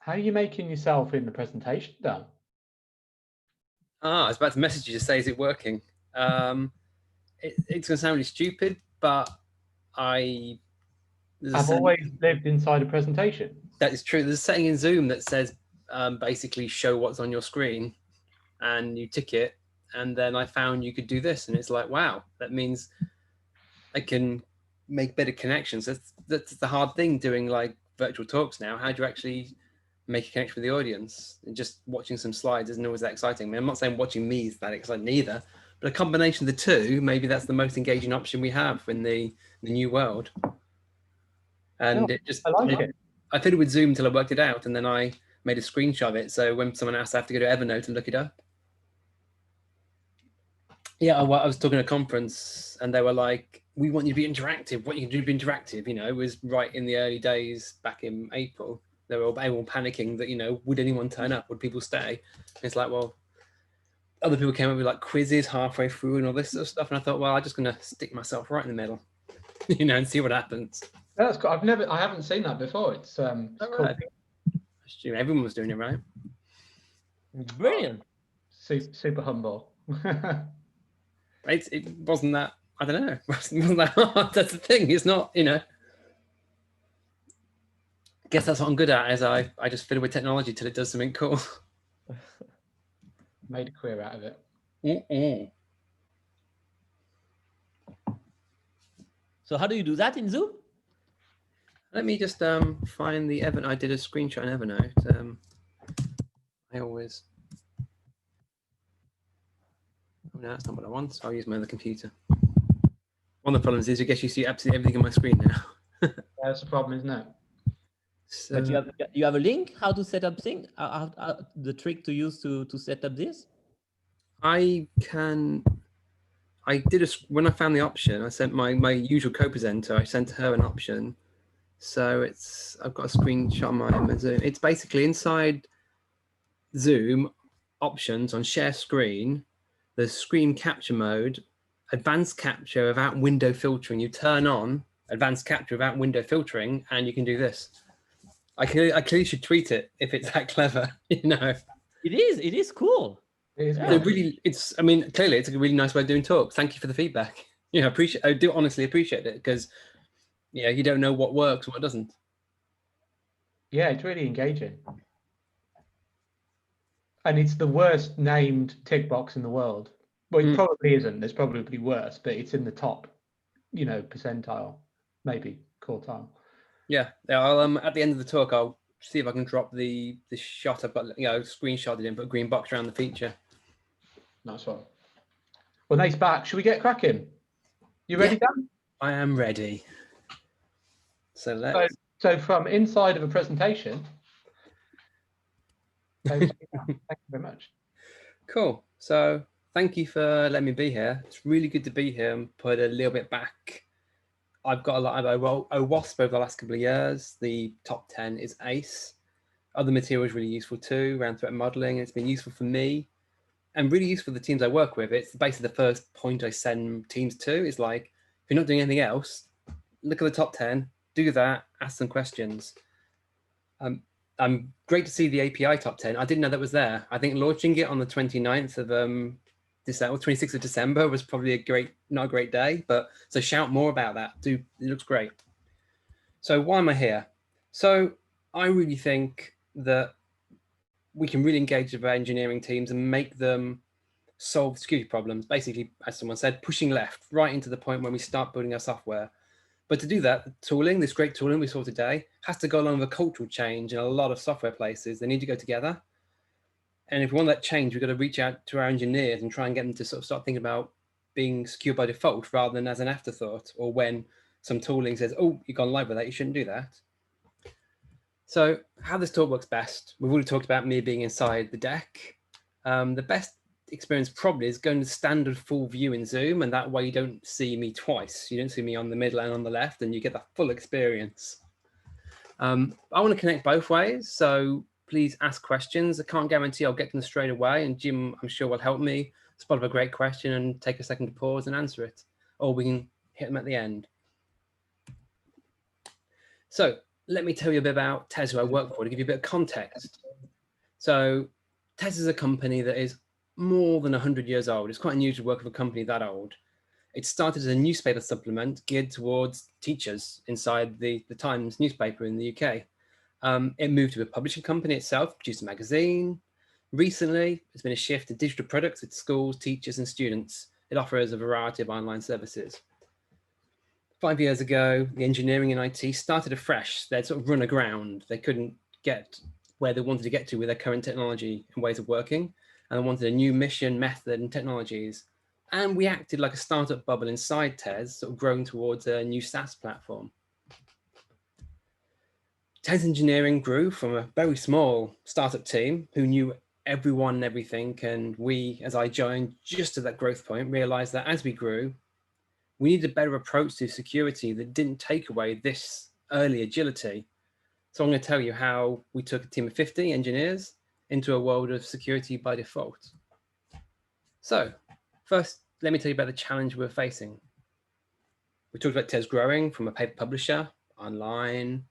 How are you making yourself in the presentation, Dan? I was about to message you to say, is it working? It's going to sound really stupid, but I've always lived inside a presentation. That is true. There's a setting in Zoom that says basically show what's on your screen, and you tick it. And then I found you could do this, and it's like, wow, that means I can make better connections. That's the hard thing doing like virtual talks now. How do you actually make a connection with the audience? And just watching some slides isn't always that exciting. I mean, I'm not saying watching me is that exciting either, but a combination of the two, maybe that's the most engaging option we have in the new world. And No, it just, I like it. I fiddled with Zoom until I worked it out, and then I made a screenshot of it. So when someone asks, I have to go to Evernote and look it up. Yeah, I was talking at a conference, and they were like, "We want you to be interactive. What you can do to be interactive?" You know, it was right in the early days back in April. They were all panicking that, you know, would anyone turn up? Would people stay? And it's like, well, other people came up with like quizzes halfway through and all this sort of stuff, and I thought, well, I'm just going to stick myself right in the middle, you know, and see what happens. That's cool. I haven't seen that before. It's cool. Right. Everyone was doing it, right? Brilliant. Super humble. It wasn't that, I don't know, it wasn't that hard. That's the thing. It's not, you know. I guess that's what I'm good at, is I just fiddle with technology till it does something cool. Made a career out of it. So how do you do that in Zoom? Let me just find the Evernote. I did a screenshot in Evernote. I always. Oh, no, that's not what I want. So I'll use my other computer. One of the problems is I guess you see absolutely everything on my screen now. That's the problem, isn't it? So, But you have a link how to set up things, the trick to use to set up this? I did when I found the option, I sent my usual co-presenter, I sent her an option. So I've got a screenshot on my Zoom. It's basically inside Zoom options on share screen, there's screen capture mode, advanced capture without window filtering. You turn on advanced capture without window filtering, and you can do this. I clearly should tweet it if it's that clever, you know. It is cool. It is. Yeah. I mean, clearly it's a really nice way of doing talks. Thank you for the feedback. You know, I do honestly appreciate it, because yeah, you don't know what works, what doesn't. Yeah, it's really engaging. And it's the worst named tick box in the world. Well, it probably isn't. There's probably worse, but it's in the top, you know, percentile, maybe quartile. Yeah, I'll at the end of the talk, I'll see if I can drop the shot I've got, you know, screenshotted in, put a green box around the feature. Nice one. Well, nice back. Should we get cracking? You ready, Dan? I am ready. So let's. So from inside of a presentation. Thank you very much. Cool. So thank you for letting me be here. It's really good to be here and put a little bit back. I've got a lot of OWASP over the last couple of years. The top 10 is ACE. Other material is really useful too, around threat modeling. It's been useful for me and really useful for the teams I work with. It's basically the first point I send teams to is like, if you're not doing anything else, look at the top 10, do that, ask some questions. I'm great to see the API top 10. I didn't know that was there. I think launching it on the 29th of December, 26th of December was probably not a great day, but so shout more about that. It looks great. So why am I here? So I really think that we can really engage with our engineering teams and make them solve security problems. Basically, as someone said, pushing left right into the point when we start building our software. But to do that, the tooling, this great tooling we saw today, has to go along with a cultural change in a lot of software places. They need to go together. And if we want that change, we've got to reach out to our engineers and try and get them to sort of start thinking about being secure by default rather than as an afterthought, or when some tooling says, oh, you've gone live with that, you shouldn't do that. So how this talk works best, we've already talked about me being inside the deck. The best experience probably is going to standard full view in Zoom, and that way you don't see me twice. You don't see me on the middle and on the left, and you get the full experience. I want to connect both ways, so please ask questions. I can't guarantee I'll get to them straight away, and Jim, I'm sure, will help me spot a great question and take a second to pause and answer it, or we can hit them at the end. So let me tell you a bit about Tes, who I work for, to give you a bit of context. So Tes is a company that is more than 100 years old. It's quite unusual to work with a company that old. It started as a newspaper supplement geared towards teachers inside the Times newspaper in the UK. It moved to a publishing company itself, produced a magazine. Recently, there's been a shift to digital products with schools, teachers, and students. It offers a variety of online services. 5 years ago, the engineering and IT started afresh. They'd sort of run aground. They couldn't get where they wanted to get to with their current technology and ways of working, and they wanted a new mission, method, and technologies. And we acted like a startup bubble inside Tes, sort of growing towards a new SaaS platform. Tes Engineering grew from a very small startup team who knew everyone and everything. And we, as I joined just at that growth point, realized that as we grew, we needed a better approach to security that didn't take away this early agility. So I'm going to tell you how we took a team of 50 engineers into a world of security by default. So first, let me tell you about the challenge we're facing. We talked about Tes growing from a paper publisher, online,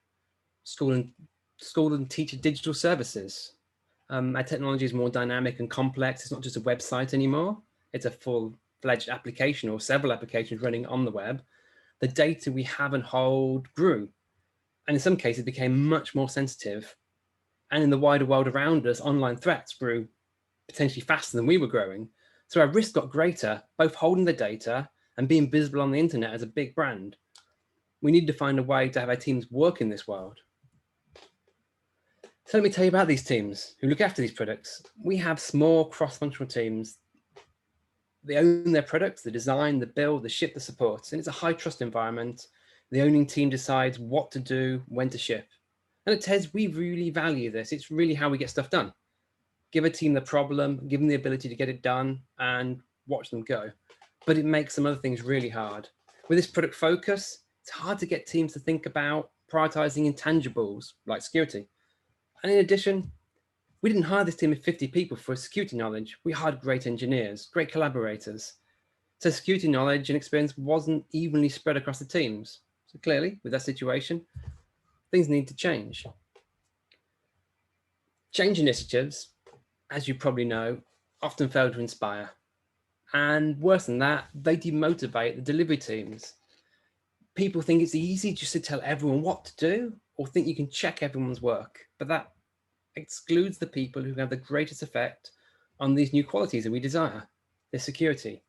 school and teacher digital services. Our technology is more dynamic and complex. It's not just a website anymore. It's a full-fledged application or several applications running on the web. The data we have and hold grew, and in some cases became much more sensitive. And in the wider world around us, online threats grew potentially faster than we were growing. So our risk got greater, both holding the data and being visible on the internet as a big brand. We need to find a way to have our teams work in this world. So let me tell you about these teams who look after these products. We have small cross-functional teams. They own their products, the design, the build, the ship, the support, and it's a high trust environment. The owning team decides what to do, when to ship. And at Tes, we really value this. It's really how we get stuff done. Give a team the problem, give them the ability to get it done, and watch them go. But it makes some other things really hard. With this product focus, it's hard to get teams to think about prioritizing intangibles like security. And in addition, we didn't hire this team of 50 people for security knowledge. We hired great engineers, great collaborators. So security knowledge and experience wasn't evenly spread across the teams. So clearly, with that situation, things need to change. Change initiatives, as you probably know, often fail to inspire. And worse than that, they demotivate the delivery teams. People think it's easy just to tell everyone what to do or think you can check everyone's work, but that excludes the people who have the greatest effect on these new qualities that we desire, their security.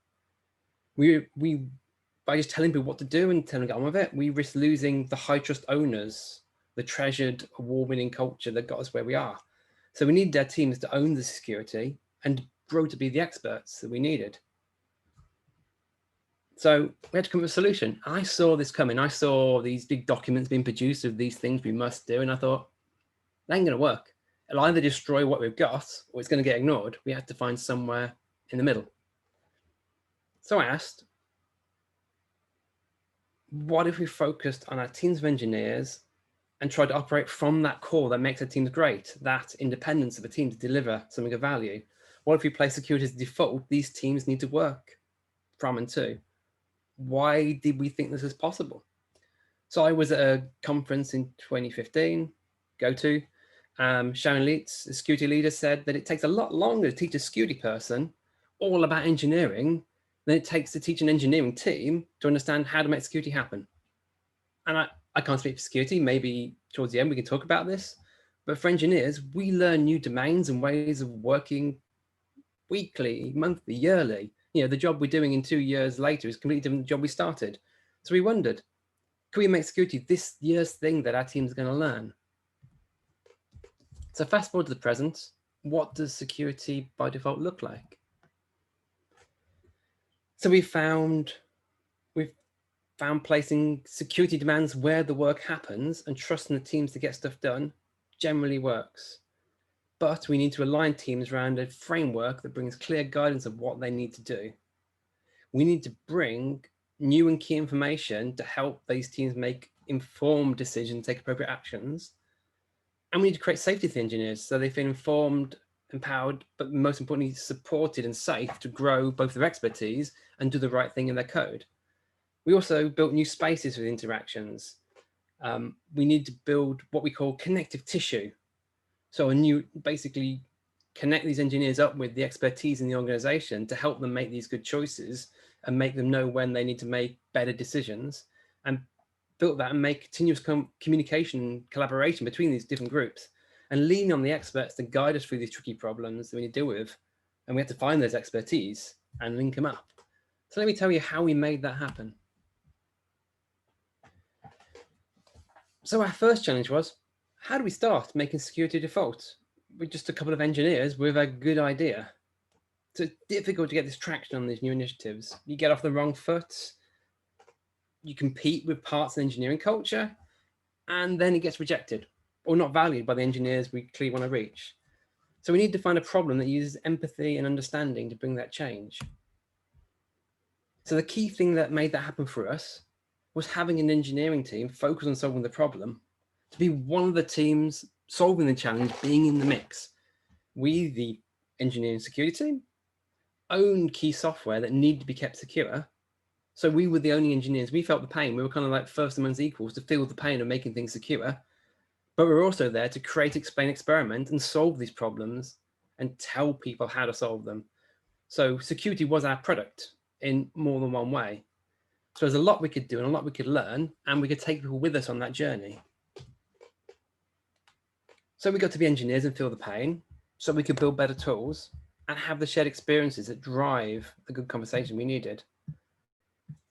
By just telling people what to do and telling them to get on with it, we risk losing the high trust owners, the treasured award-winning culture that got us where we are. So we needed our teams to own the security and grow to be the experts that we needed. So we had to come up with a solution. I saw this coming. I saw these big documents being produced of these things we must do. And I thought, that ain't going to work. It'll either destroy what we've got or it's going to get ignored. We have to find somewhere in the middle. So I asked, what if we focused on our teams of engineers and tried to operate from that core that makes our teams great, that independence of a team to deliver something of value? What if we place security as default? These teams need to work from and to. Why did we think this was possible? So I was at a conference in 2015, Yoann Leitz, the security leader, said that it takes a lot longer to teach a security person all about engineering than it takes to teach an engineering team to understand how to make security happen. And I can't speak for security. Maybe towards the end we can talk about this. But for engineers, we learn new domains and ways of working weekly, monthly, yearly. You know, the job we're doing in 2 years later is completely different than the job we started. So we wondered, can we make security this year's thing that our team's going to learn? So fast forward to the present, what does security by default look like? So we've found placing security demands where the work happens and trusting the teams to get stuff done generally works. But we need to align teams around a framework that brings clear guidance of what they need to do. We need to bring new and key information to help these teams make informed decisions, take appropriate actions. And we need to create safety for the engineers so they feel informed, empowered, but most importantly, supported and safe to grow both their expertise and do the right thing in their code. We also built new spaces for the interactions. We need to build what we call connective tissue. So basically connect these engineers up with the expertise in the organization to help them make these good choices and make them know when they need to make better decisions, and built that and make continuous communication and collaboration between these different groups, and lean on the experts to guide us through these tricky problems that we need to deal with. And we have to find those expertise and link them up. So let me tell you how we made that happen. So our first challenge was, how do we start making security default with just a couple of engineers with a good idea? So it's difficult to get this traction on these new initiatives. You get off the wrong foot, you compete with parts of engineering culture, and then it gets rejected or not valued by the engineers we clearly want to reach. So we need to find a problem that uses empathy and understanding to bring that change. So the key thing that made that happen for us was having an engineering team focused on solving the problem, to be one of the teams solving the challenge, being in the mix. We, the engineering security team, owned key software that needed to be kept secure. So we were the only engineers. We felt the pain. We were kind of like first amongst equals to feel the pain of making things secure. But we're also there to create, explain, experiment, and solve these problems and tell people how to solve them. So security was our product in more than one way. So there's a lot we could do and a lot we could learn, and we could take people with us on that journey. So we got to be engineers and feel the pain, so we could build better tools and have the shared experiences that drive the good conversation we needed.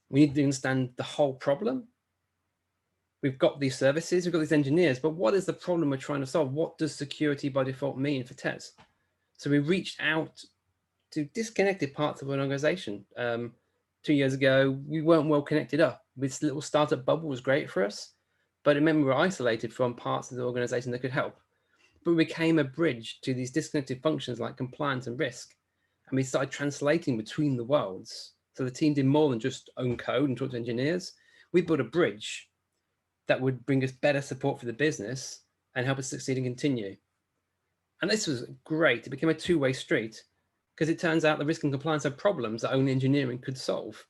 We need to understand the whole problem. We've got these services, we've got these engineers, but what is the problem we're trying to solve? What does security by default mean for Tes? So we reached out to disconnected parts of an organization. 2 years ago, we weren't well connected up. This little startup bubble was great for us, but it meant we were isolated from parts of the organization that could help. But we became a bridge to these disconnected functions like compliance and risk. And we started translating between the worlds. So the team did more than just own code and talk to engineers. We built a bridge that would bring us better support for the business and help us succeed and continue. And this was great. It became a two-way street, because it turns out the risk and compliance are problems that only engineering could solve.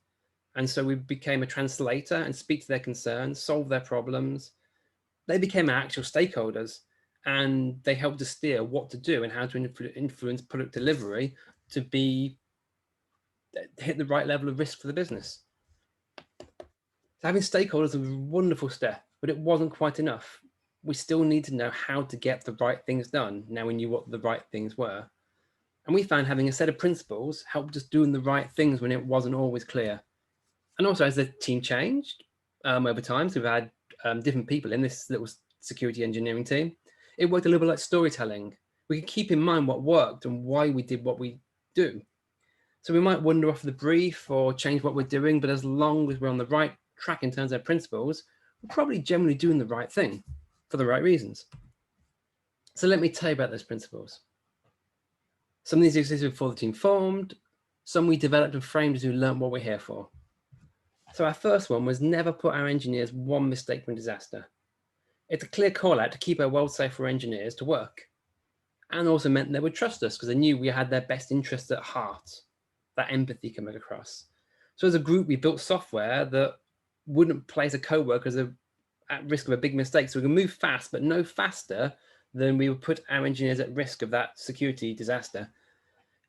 And so we became a translator and speak to their concerns, solve their problems. They became our actual stakeholders, and they helped us steer what to do and how to influence product delivery to hit the right level of risk for the business. So having stakeholders was a wonderful step, but it wasn't quite enough. We still need to know how to get the right things done. Now we knew what the right things were. And we found having a set of principles helped us doing the right things when it wasn't always clear. And also as the team changed over time, so we've had different people in this little security engineering team, it worked a little bit like storytelling. We could keep in mind what worked and why we did what we do. So we might wander off the brief or change what we're doing, but as long as we're on the right track in terms of principles, we're probably generally doing the right thing for the right reasons. So let me tell you about those principles. Some of these existed before the team formed, some we developed and framed as we learned what we're here for. So our first one was never put our engineers one mistake from disaster. It's a clear call out to keep our world safe for engineers to work, and also meant they would trust us because they knew we had their best interests at heart. That empathy coming across. So as a group, we built software that wouldn't place a coworker at risk of a big mistake. So we can move fast, but no faster than we would put our engineers at risk of that security disaster.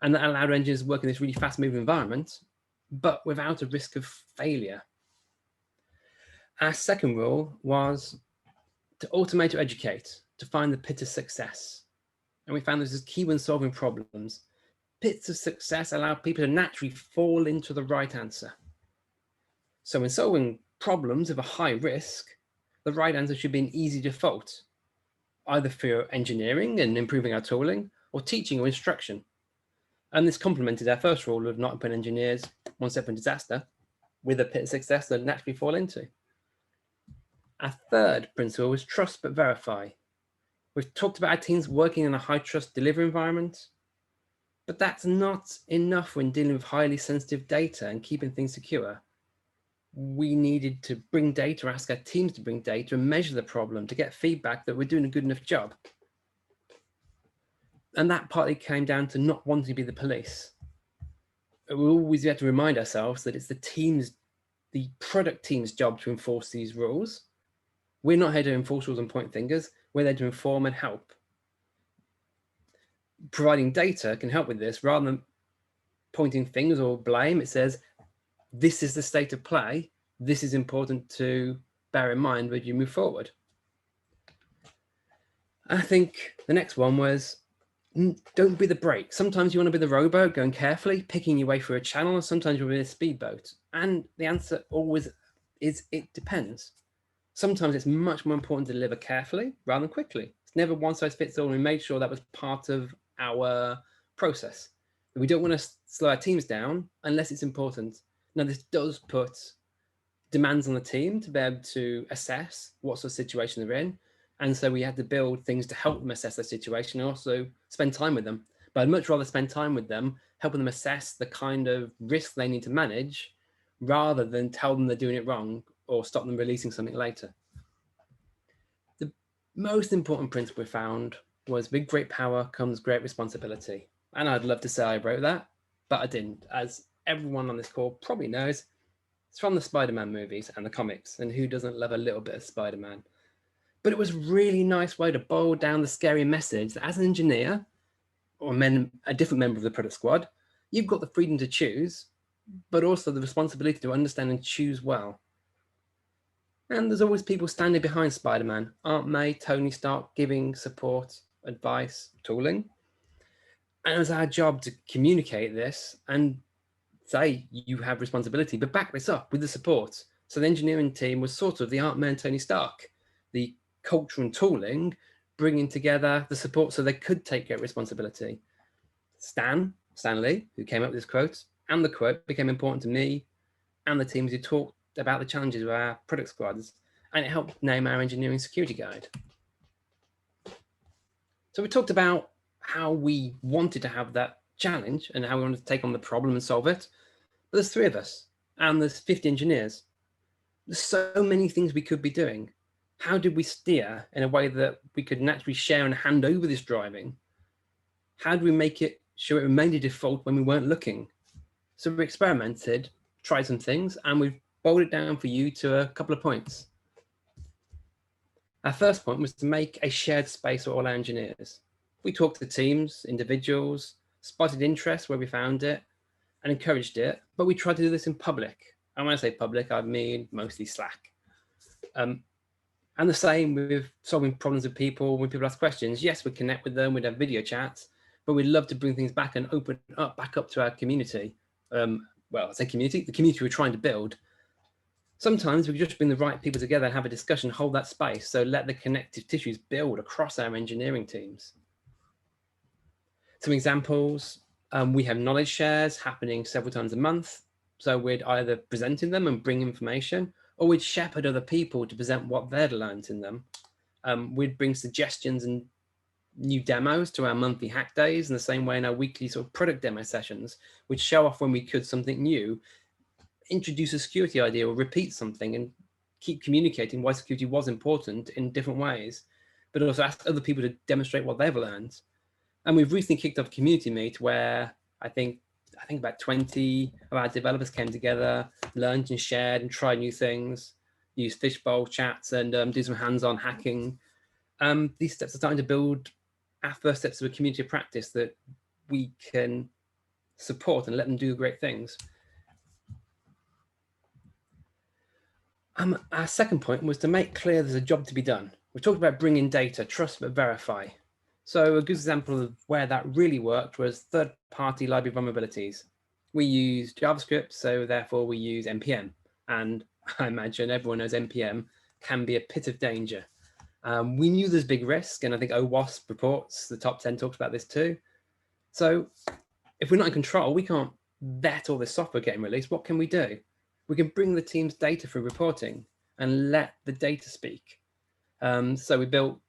And that allowed engineers to work in this really fast moving environment, but without a risk of failure. Our second rule was to automate or educate, to find the pit of success. And we found this is key when solving problems. Pits of success allow people to naturally fall into the right answer. So when solving problems of a high risk, the right answer should be an easy default, either for engineering and improving our tooling, or teaching or instruction. And this complemented our first rule of not putting engineers one step from disaster with a pit of success they'll naturally fall into. Our third principle was trust but verify. We've talked about our teams working in a high trust delivery environment, but that's not enough when dealing with highly sensitive data and keeping things secure. We needed to bring data, ask our teams to bring data and measure the problem to get feedback that we're doing a good enough job. And that partly came down to not wanting to be the police. We always have to remind ourselves that it's the product team's job to enforce these rules. We're not here to enforce rules and point fingers. We're there to inform and help. Providing data can help with this. Rather than pointing fingers or blame, it says, this is the state of play. This is important to bear in mind when you move forward. I think the next one was, don't be the brake. Sometimes you want to be the rowboat, going carefully, picking your way through a channel, and sometimes you'll be a speedboat. And the answer always is, it depends. Sometimes it's much more important to deliver carefully rather than quickly. It's never one size fits all, and we made sure that was part of our process. We don't want to slow our teams down unless it's important. Now, this does put demands on the team to be able to assess what sort of situation they're in. And so we had to build things to help them assess their situation and also spend time with them. But I'd much rather spend time with them, helping them assess the kind of risk they need to manage, rather than tell them they're doing it wrong or stop them releasing something later. The most important principle we found was, with great power comes great responsibility. And I'd love to say I wrote that, but I didn't. As everyone on this call probably knows, it's from the Spider-Man movies and the comics, and who doesn't love a little bit of Spider-Man? But it was a really nice way to boil down the scary message that as an engineer, or a different member of the product squad, you've got the freedom to choose, but also the responsibility to understand and choose well. And there's always people standing behind Spider-Man, Aunt May, Tony Stark, giving support, advice, tooling. And it was our job to communicate this and say, you have responsibility, but back this up with the support. So the engineering team was sort of the Aunt May and Tony Stark, the culture and tooling, bringing together the support so they could take great responsibility. Stan Lee, who came up with this quote, and the quote became important to me and the teams who talked about the challenges of our product squads, and it helped name our engineering security guide. So we talked about how we wanted to have that challenge and how we wanted to take on the problem and solve it. But there's 3 of us and there's 50 engineers. There's so many things we could be doing. How did we steer in a way that we could naturally share and hand over this driving? How do we make it sure it remained a default when we weren't looking? So we experimented, tried some things, and we've boiled it down for you to a couple of points. Our first point was to make a shared space for all our engineers. We talked to teams, individuals, spotted interest where we found it, and encouraged it, but we tried to do this in public. And when I say public, I mean mostly Slack. And the same with solving problems with people. When people ask questions, yes, we connect with them, we'd have video chats, but we'd love to bring things back and open up back up to our community. Well, I say community, the community we're trying to build. Sometimes we could just bring the right people together and have a discussion, hold that space. So let the connective tissues build across our engineering teams. Some examples, we have knowledge shares happening several times a month. So we'd either present in them and bring information, or we'd shepherd other people to present what they'd learned in them. We'd bring suggestions and new demos to our monthly hack days, in the same way in our weekly sort of product demo sessions. We'd show off when we could something new, introduce a security idea or repeat something, and keep communicating why security was important in different ways, but also ask other people to demonstrate what they've learned. And we've recently kicked off a community meet where I think about 20 of our developers came together, learned and shared and tried new things, used fishbowl chats and do some hands-on hacking. These steps are starting to build our first steps of a community of practice that we can support and let them do great things. Our second point was to make clear there's a job to be done. We talked about bringing data, trust but verify. So a good example of where that really worked was third-party library vulnerabilities. We use JavaScript, so therefore we use NPM. And I imagine everyone knows NPM can be a pit of danger. We knew there's big risk, and I think OWASP reports, the top 10 talks about this too. So if we're not in control, we can't vet all this software getting released. What can we do? We can bring the team's data for reporting and let the data speak. So we built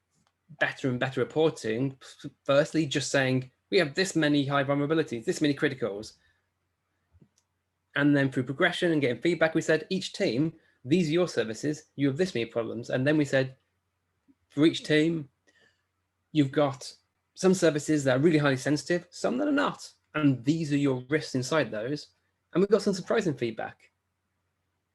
better and better reporting. Firstly, just saying, we have this many high vulnerabilities, this many criticals. And then through progression and getting feedback, we said, each team, these are your services, you have this many problems. And then we said, for each team, you've got some services that are really highly sensitive, some that are not. And these are your risks inside those. And we got some surprising feedback.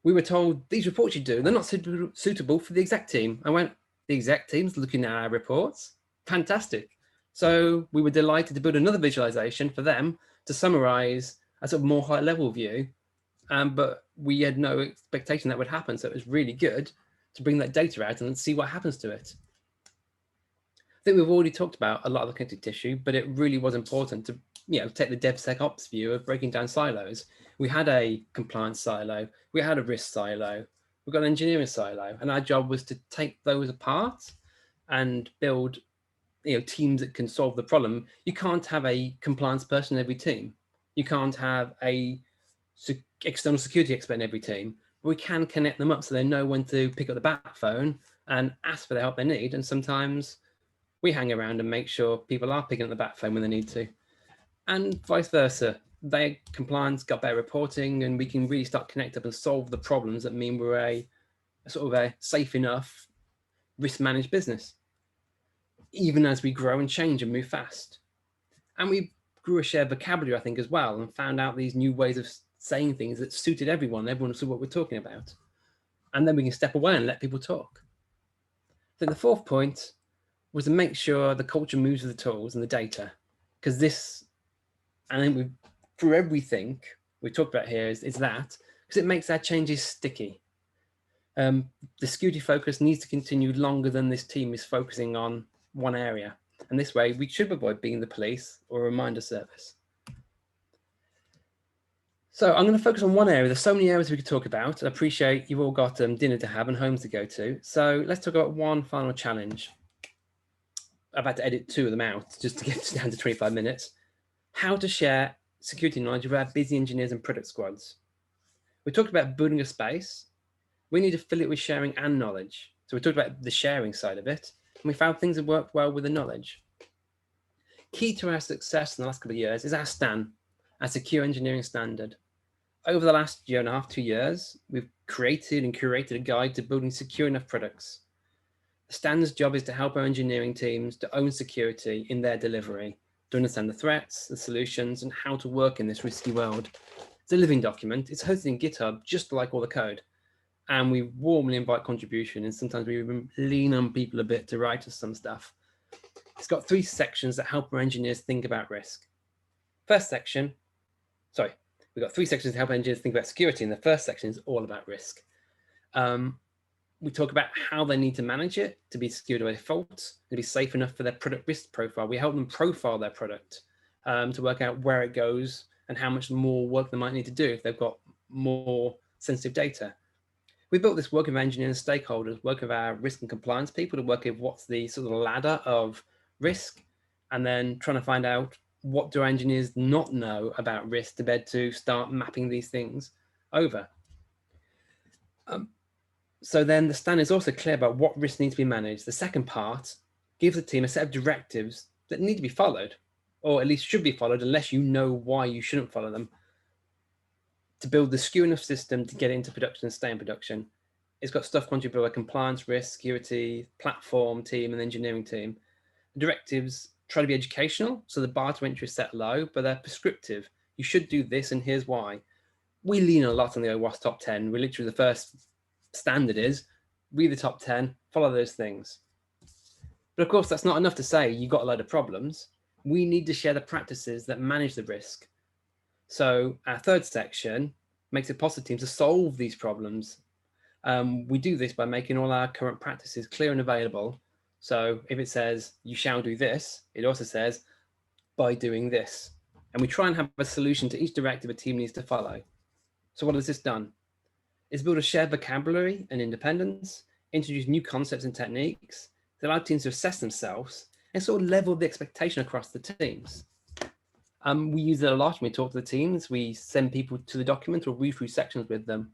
we were told these reports you do, they're not suitable for the exec team. I went, the exec team's looking at our reports. Fantastic. So we were delighted to build another visualization for them to summarize a sort of more high level view. But we had no expectation that would happen. So it was really good to bring that data out and see what happens to it. I think we've already talked about a lot of the connective tissue, but it really was important to take the DevSecOps view of breaking down silos. We had a compliance silo, we had a risk silo, we've got an engineering silo, and our job was to take those apart and build teams that can solve the problem. You can't have a compliance person in every team. You can't have a external security expert in every team. But we can connect them up so they know when to pick up the bat phone and ask for the help they need. And sometimes we hang around and make sure people are picking up the bat phone when they need to. And vice versa. Their compliance got better reporting, and we can really start connect up and solve the problems that mean we're a sort of a safe enough risk managed business, even as we grow and change and move fast. And we grew a shared vocabulary, I think, as well, and found out these new ways of saying things that suited everyone. Everyone saw what we're talking about. And then we can step away and let people talk. Then the fourth point was to make sure the culture moves with the tools and the data, because this, and then we, through everything we talked about here is that, because it makes our changes sticky. The security focus needs to continue longer than this team is focusing on one area. And this way we should avoid being the police or a reminder service. So I'm going to focus on one area. There's so many areas we could talk about. I appreciate you've all got dinner to have and homes to go to. So let's talk about one final challenge. I've had to edit 2 of them out just to get down to 25 minutes. How to share security knowledge with our busy engineers and product squads. We talked about building a space. We need to fill it with sharing and knowledge. So we talked about the sharing side of it, and we found things that worked well with the knowledge. Key to our success in the last couple of years is our STAN, our Secure Engineering Standard. Over the last 1.5 years, 2 years, we've created and curated a guide to building secure enough products. The STAN's job is to help our engineering teams to own security in their delivery, to understand the threats, the solutions, and how to work in this risky world. It's a living document. It's hosted in GitHub, just like all the code. And we warmly invite contribution, and sometimes we even lean on people a bit to write us some stuff. It's got 3 sections that help our engineers think about risk. First section, we've got 3 sections to help engineers think about security, and the first section is all about risk. We talk about how they need to manage it to be secured by default, to be safe enough for their product risk profile. We help them profile their product to work out where it goes and how much more work they might need to do if they've got more sensitive data. We built this work with engineers and stakeholders, work with our risk and compliance people to work with what's the sort of ladder of risk, and then trying to find out what do our engineers not know about risk to be able to start mapping these things over. So then the STAN is also clear about what risk needs to be managed. The second part gives the team a set of directives that need to be followed, or at least should be followed unless you know why you shouldn't follow them, to build the secure enough system to get into production and stay in production. It's got stuff contributed by compliance, risk, security, platform team, and engineering team. The directives try to be educational, so the bar to entry is set low, but they're prescriptive. You should do this, and here's why. We lean a lot on the OWASP top 10. We're literally the first standard is read the top 10, follow those things. But of course, that's not enough to say you've got a load of problems. We need to share the practices that manage the risk. So our third section makes it possible for teams to solve these problems. We do this by making all our current practices clear and available. So if it says you shall do this, it also says by doing this. And we try and have a solution to each directive a team needs to follow. So what has this done? It's build a shared vocabulary and independence, introduce new concepts and techniques that allow teams to assess themselves and sort of level the expectation across the teams. We use it a lot when we talk to the teams. We send people to the document or read through sections with them.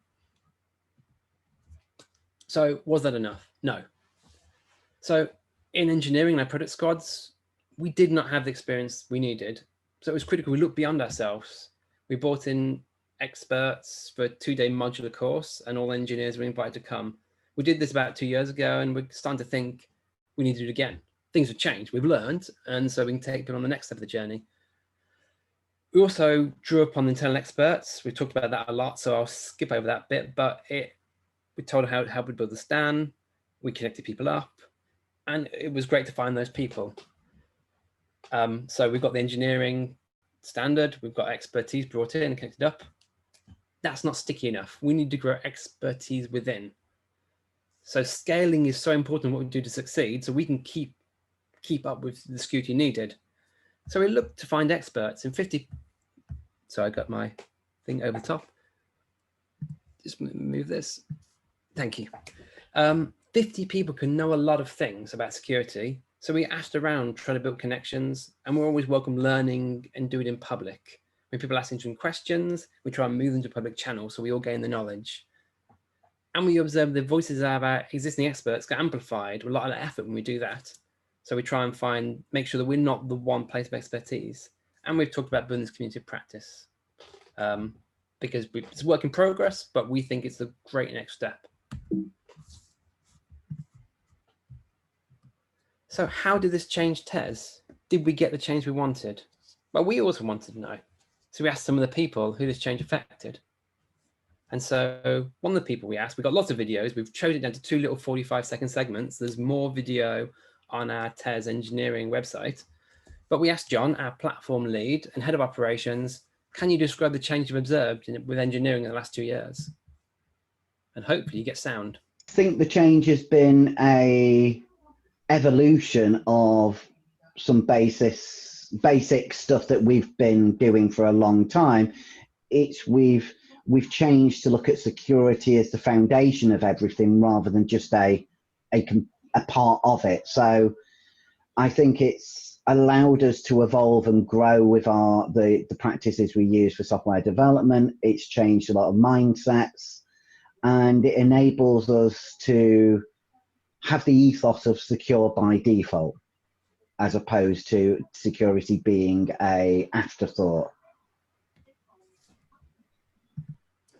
So was that enough? No. So in engineering and our product squads, we did not have the experience we needed. So it was critical we looked beyond ourselves. We brought in experts for a 2-day modular course, and all engineers were invited to come. We did this about 2 years ago, and we're starting to think we need to do it again. Things have changed, we've learned, and so we can take it on the next step of the journey. We also drew upon internal experts. We talked about that a lot, so I'll skip over that bit, but we told how we build the stand, we connected people up, and it was great to find those people. So we've got the engineering standard, we've got expertise brought in and connected up. That's not sticky enough. We need to grow expertise within. So scaling is so important what we do to succeed, so we can keep up with the security needed. So we looked to find experts in 50. So I got my thing over the top. Just move this. Thank you. 50 people can know a lot of things about security. So we asked around, trying to build connections, and we're always welcome learning and do it in public. When people ask interesting questions, we try and move them to public channels so we all gain the knowledge. And we observe the voices of our existing experts get amplified with a lot of effort when we do that. So we try and make sure that we're not the one place of expertise. And we've talked about building this community of practice because it's a work in progress, but we think it's a great next step. So how did this change Tes? Did we get the change we wanted? Well, we also wanted to know. So we asked some of the people who this change affected. And so one of the people we asked, we got lots of videos. We've chosen it down to 2 little 45-second segments. There's more video on our Tes engineering website. But we asked John, our platform lead and head of operations, can you describe the change you've observed with engineering in the last 2 years? And hopefully you get sound. I think the change has been a evolution of some basic stuff that we've been doing for a long time. We've changed to look at security as the foundation of everything rather than just a part of it. So I think it's allowed us to evolve and grow with the practices we use for software development. It's changed a lot of mindsets, and it enables us to have the ethos of secure by default, as opposed to security being an afterthought.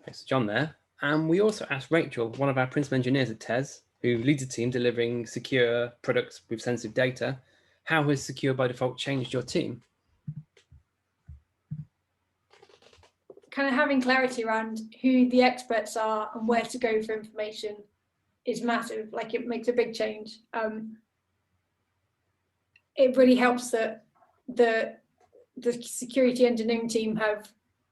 Thanks to John there. And we also asked Rachel, one of our principal engineers at Tes, who leads a team delivering secure products with sensitive data, how has secure by default changed your team? Kind of having clarity around who the experts are and where to go for information is massive. Like, it makes a big change. It really helps that the security engineering team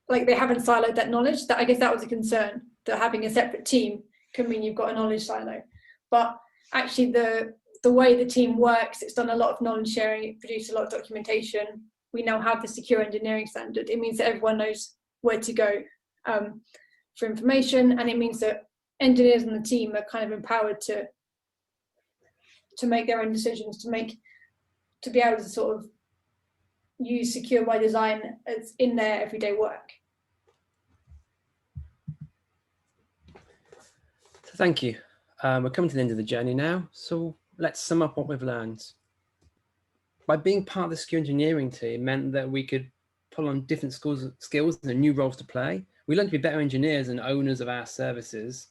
they haven't siloed that knowledge. That, I guess that was a concern, that having a separate team can mean you've got a knowledge silo. But actually the way the team works, it's done a lot of knowledge sharing, it produced a lot of documentation. We now have the secure engineering standard. It means that everyone knows where to go for information, and it means that engineers and the team are kind of empowered to make their own decisions, to be able to sort of use secure by design as in their everyday work. So thank you. We're coming to the end of the journey now. So let's sum up what we've learned. By being part of the secure engineering team meant that we could pull on different skills and new roles to play. We learned to be better engineers and owners of our services.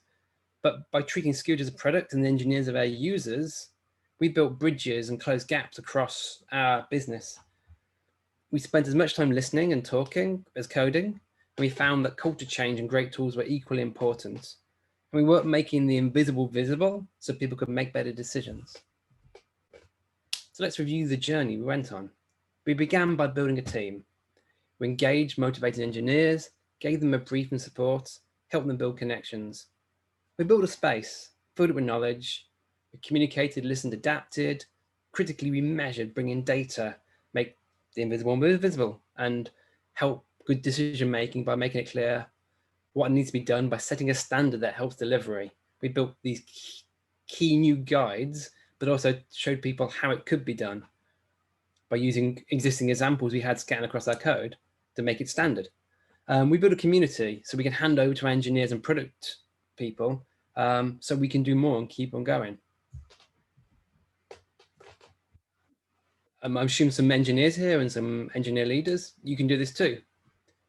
But by treating security as a product and the engineers of our users, we built bridges and closed gaps across our business. We spent as much time listening and talking as coding, and we found that culture change and great tools were equally important. And we weren't making the invisible visible so people could make better decisions. So let's review the journey we went on. We began by building a team. We engaged motivated engineers, gave them a brief and support, helped them build connections. We built a space, filled it with knowledge, we communicated, listened, adapted, critically we measured, bring in data, make the invisible visible, and help good decision making by making it clear what needs to be done by setting a standard that helps delivery. We built these key new guides, but also showed people how it could be done by using existing examples we had scattered across our code to make it standard. We built a community so we can hand over to our engineers and product people so we can do more and keep on going. I'm assuming some engineers here and some engineer leaders, you can do this too.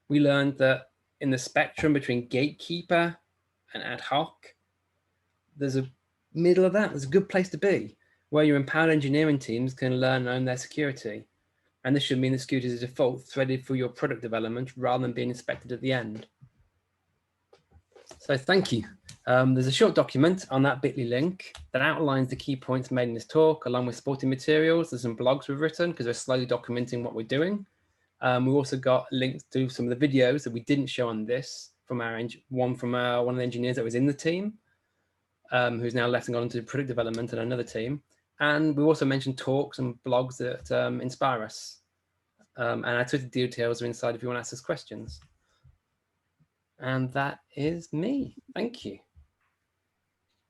We learned that in the spectrum between gatekeeper and ad hoc, there's a middle of that. There's a good place to be where your empowered engineering teams can learn and own their security. And this should mean that security is a default threaded through your product development rather than being inspected at the end. So thank you. There's a short document on that bit.ly link that outlines the key points made in this talk, along with supporting materials. There's some blogs we've written because we're slowly documenting what we're doing. We've also got links to some of the videos that we didn't show on this, from one of the engineers that was in the team, who's now left and gone into product development in another team. And we also mentioned talks and blogs that inspire us. And our Twitter details are inside if you want to ask us questions. And that is me. Thank you.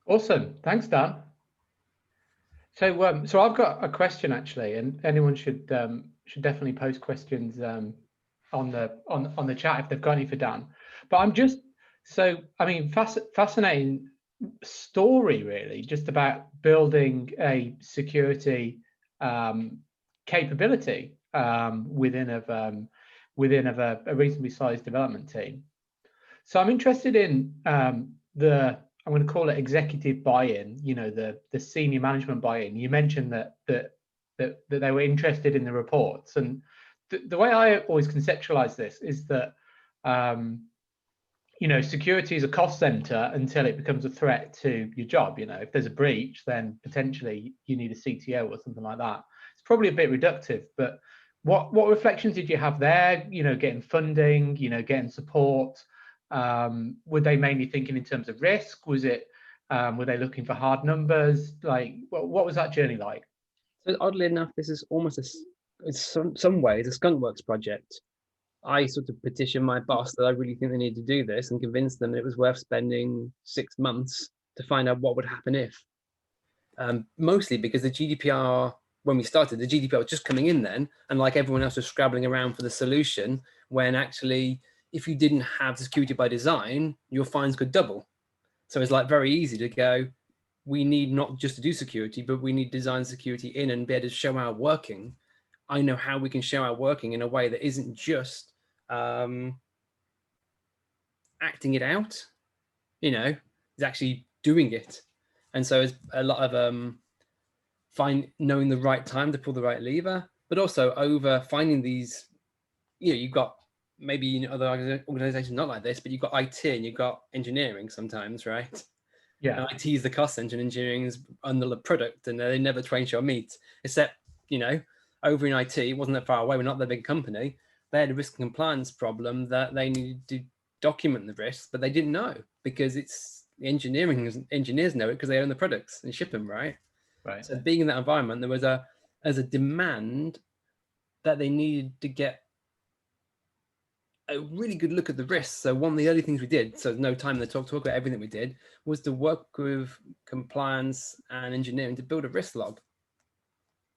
Awesome. Thanks, Dan. So, so I've got a question actually, and anyone should definitely post questions on the chat if they've got any for Dan. But I'm just fascinating story really, just about building a security capability within a reasonably sized development team. So I'm interested in I'm going to call it executive buy-in, the senior management buy-in. You mentioned that they were interested in the reports, and the way I always conceptualize this is that security is a cost center until it becomes a threat to your job. If there's a breach, then potentially you need a CTO or something like that. It's probably a bit reductive, but what reflections did you have there? Getting funding, getting support. Were they mainly thinking in terms of risk? Was it were they looking for hard numbers? Like, what was that journey like? So oddly enough, this is almost in some ways a skunkworks project. I sort of petitioned my boss that I really think they need to do this and convinced them that it was worth spending 6 months to find out what would happen if. Mostly because the GDPR, when we started, the GDPR was just coming in then, and like everyone else was scrabbling around for the solution, when actually, if you didn't have security by design, your fines could double. So it's like very easy to go, we need not just to do security, but we need design security in and be able to show our working. I know how we can show our working in a way that isn't just acting it out, is actually doing it. And so it's a lot of knowing the right time to pull the right lever, but also over finding these, you've got maybe other organizations not like this, but you've got IT and you've got engineering sometimes, right? Yeah. And IT is the cost center and engineering is under the product, and they never train shall meet, except, over in IT, it wasn't that far away. We're not that big company. They had a risk and compliance problem that they needed to document the risks, but they didn't know because it's engineers know it because they own the products and ship them, right? Right. So being in that environment, there was a demand that they needed to get a really good look at the risks. So one of the early things we did, so no time to talk about everything we did, was to work with compliance and engineering to build a risk log.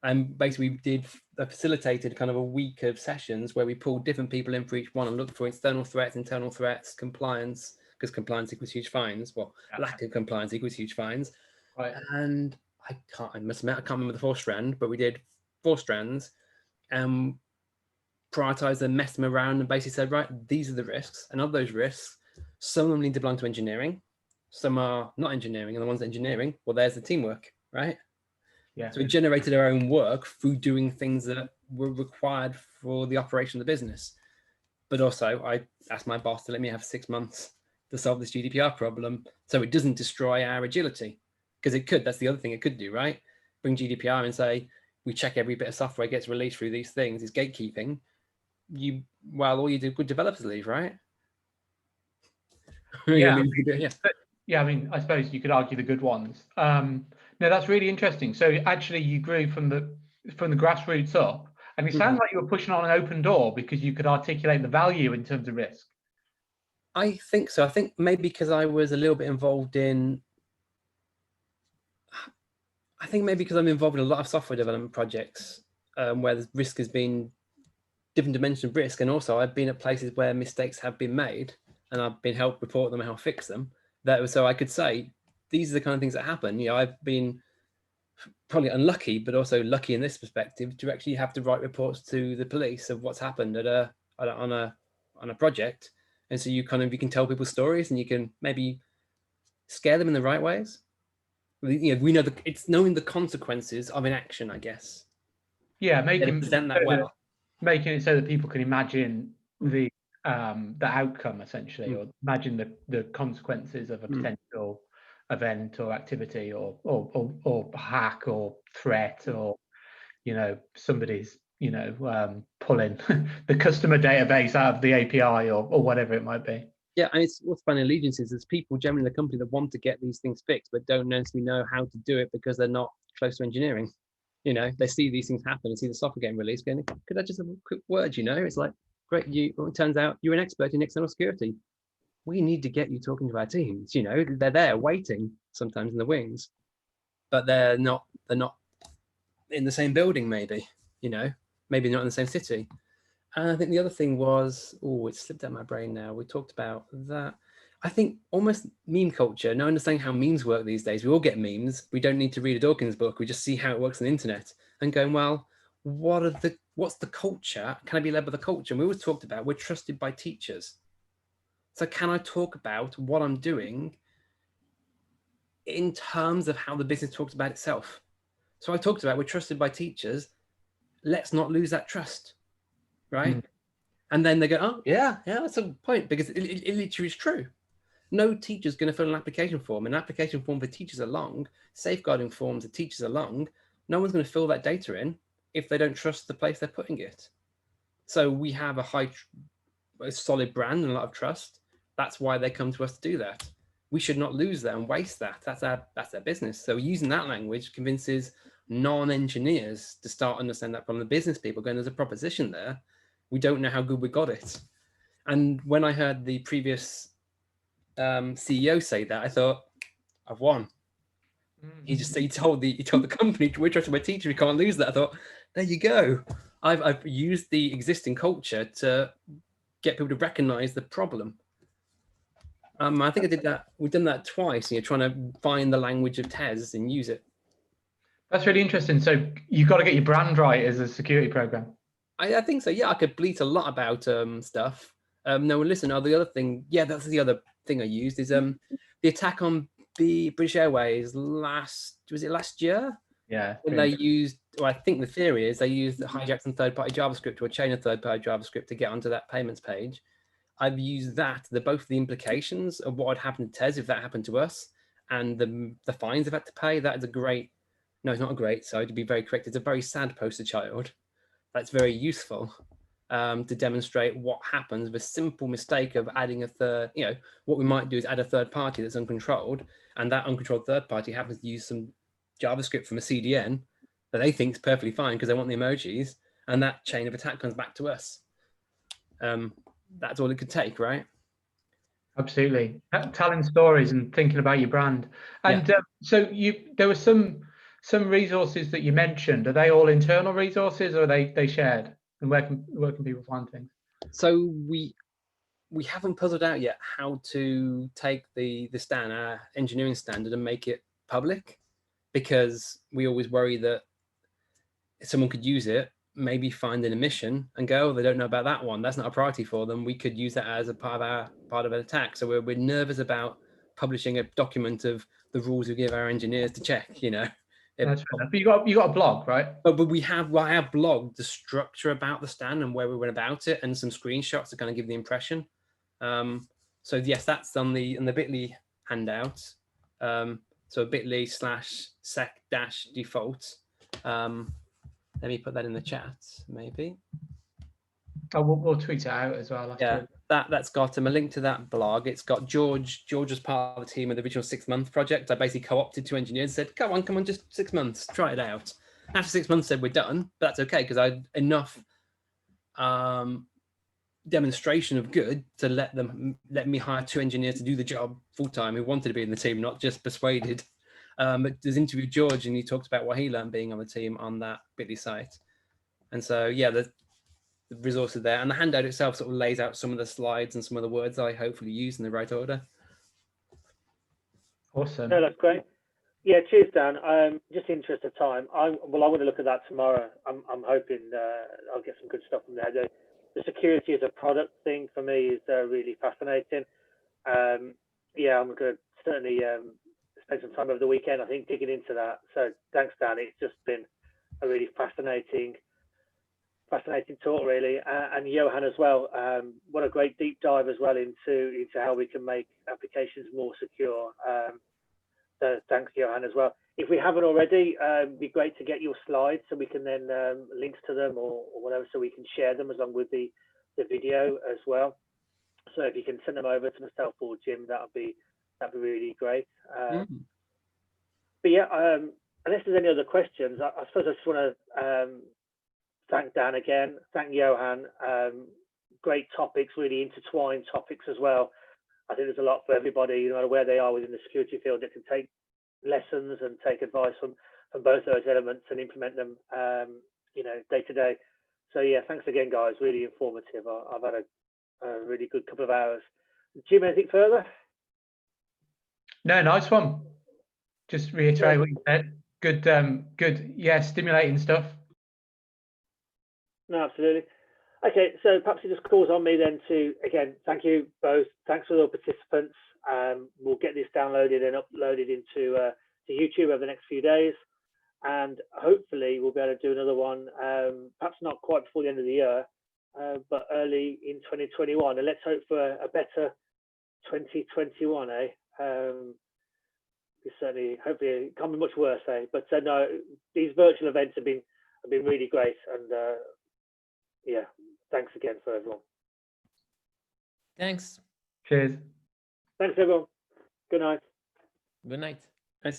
And basically we facilitated kind of a week of sessions where we pulled different people in for each one and looked for external threats, internal threats, compliance, because compliance equals huge fines. Well, lack of compliance equals huge fines. Right. And I must admit, I can't remember the fourth strand, but we did 4 strands and prioritized them, messed them around, and basically said, right, these are the risks. And of those risks, some of them need to belong to engineering, some are not engineering, and the ones engineering, well, there's the teamwork, right? Yeah. So we generated our own work through doing things that were required for the operation of the business. But also, I asked my boss to let me have 6 months to solve this GDPR problem so it doesn't destroy our agility. Because it could, that's the other thing it could do, right? Bring GDPR and say, we check every bit of software gets released through these things, it's gatekeeping. All you do, good developers leave, right? Yeah. Yeah. I mean, I suppose you could argue the good ones. No, that's really interesting. So actually you grew from the grassroots up, and it sounds like you were pushing on an open door because you could articulate the value in terms of risk. I think so. I think maybe because I was a little bit involved in, I'm involved in a lot of software development projects where the risk has been different dimensions of risk. And also I've been at places where mistakes have been made and I've been helped report them and help fix them. So I could say, these are the kind of things that happen. I've been probably unlucky, but also lucky in this perspective to actually have to write reports to the police of what's happened on a project. And so you can tell people stories and you can maybe scare them in the right ways. We know it's knowing the consequences of inaction, I guess. Yeah, present that well. making it so that people can imagine the outcome essentially, or imagine the consequences of a potential event or activity or hack or threat, or somebody's pulling the customer database out of the API or whatever it might be. Yeah, and it's what's funny, allegiance is there's people generally in the company that want to get these things fixed, but don't necessarily know how to do it because they're not close to engineering. They see these things happen and see the software getting released, going, could I just have a quick word? It's like, great, it turns out you're an expert in external security. We need to get you talking to our teams. They're there waiting sometimes in the wings, but they're not in the same building, maybe not in the same city. And I think the other thing was, it slipped out of my brain now. We talked about that. I think almost meme culture, no understanding how memes work these days. We all get memes. We don't need to read a Dawkins book. We just see how it works on the internet and going, well, what's the culture? Can I be led by the culture? And we always talked about, we're trusted by teachers. So can I talk about what I'm doing in terms of how the business talks about itself? So I talked about, we're trusted by teachers. Let's not lose that trust. Right? And then they go, oh, yeah, that's a point, because it literally is true. No teacher's going to fill an application form. An application form for teachers are long. Safeguarding forms for teachers are long. No one's going to fill that data in if they don't trust the place they're putting it. So we have a solid brand and a lot of trust. That's why they come to us to do that. We should not lose that and waste that. That's their business. So using that language convinces non-engineers to start understand that from the business people going, there's a proposition there. We don't know how good we got it. And when I heard the previous CEO say that, I thought, I've won. He told the company, we're trusted by teachers, we can't lose that. I thought, there you go. I've used the existing culture to get people to recognize the problem. I think I did that. We've done that twice. Trying to find the language of Tes and use it. That's really interesting. So you've got to get your brand right as a security program. I think so. Yeah, I could bleat a lot about stuff. No, listen. The other thing, that's the other thing I used is the attack on the British Airways last year? Yeah. When they used, I think the theory is they used hijacked some third-party JavaScript or a chain of third-party JavaScript to get onto that payments page. I've used that, both the implications of what would happen to Tes if that happened to us, and the fines they've had to pay. That is a great, no, it's not a great, so to be very correct, it's a very sad poster child. That's very useful to demonstrate what happens with a simple mistake of adding a third, what we might do is add a third party that's uncontrolled, and that uncontrolled third party happens to use some JavaScript from a CDN that they think is perfectly fine because they want the emojis, and that chain of attack comes back to us. That's all it could take, right? Absolutely. Telling stories and thinking about your brand. And so there were some resources that you mentioned. Are they all internal resources, or are they shared? And where can people find things? So we haven't puzzled out yet how to take the our engineering standard, and make it public, because we always worry that someone could use it, maybe find an omission and go, they don't know about that one. That's not a priority for them. We could use that as a part of an attack. So we're nervous about publishing a document of the rules we give our engineers to check, That's fair enough. But you got a blog, right? But I have blogged the structure about the stand and where we went about it, and some screenshots to kind of give the impression. So yes, that's on the bit.ly handout. So bit.ly/sec-default. Let me put that in the chat, maybe. Oh, we'll tweet it out as well. That's got a link to that blog. It's got George. George was part of the team of the original 6-month project. I basically co-opted 2 engineers, said, come on, just 6 months, try it out. After 6 months, said we're done, but that's okay because I had enough demonstration of good to let me hire 2 engineers to do the job full time who wanted to be in the team, not just persuaded. But there's interviewed George, and he talked about what he learned being on the team on that bit.ly site. And so, the resources there, and the handout itself sort of lays out some of the slides and some of the words I hopefully use in the right order. Awesome. No, that's great. Yeah, cheers, Dan. Just in interest of time, I want to look at that tomorrow. I'm hoping I'll get some good stuff from there. The security as a product thing for me is really fascinating. I'm going to certainly spend some time over the weekend, I think, digging into that. So thanks, Dan. It's just been a really fascinating fascinating talk, really, and Yoann as well. What a great deep dive as well into how we can make applications more secure. So thanks, Yoann, as well. If we haven't already, it'd be great to get your slides so we can then links to them or whatever, so we can share them along with the video as well. So if you can send them over to myself or Jim, that'd be really great. But yeah, unless there's any other questions, I suppose I just want to thank Dan again, thank Yoann. Great topics, really intertwined topics as well. I think there's a lot for everybody, no matter where they are within the security field, that can take lessons and take advice from both those elements and implement them, day to day. So yeah, thanks again, guys. Really informative. I've had a really good couple of hours. Jim, anything further? No, nice one. Just reiterate what you said. Good. Yeah, stimulating stuff. No, absolutely. Okay, so perhaps it just calls on me then to, again, thank you both. Thanks for all the participants. We'll get this downloaded and uploaded into to YouTube over the next few days. And hopefully we'll be able to do another one, perhaps not quite before the end of the year, but early in 2021. And let's hope for a better 2021, eh? Certainly, hopefully it can't be much worse, eh? But no, these virtual events have been really great. And yeah, thanks again for everyone. Thanks. Cheers. Thanks, everyone. Good night. Good night.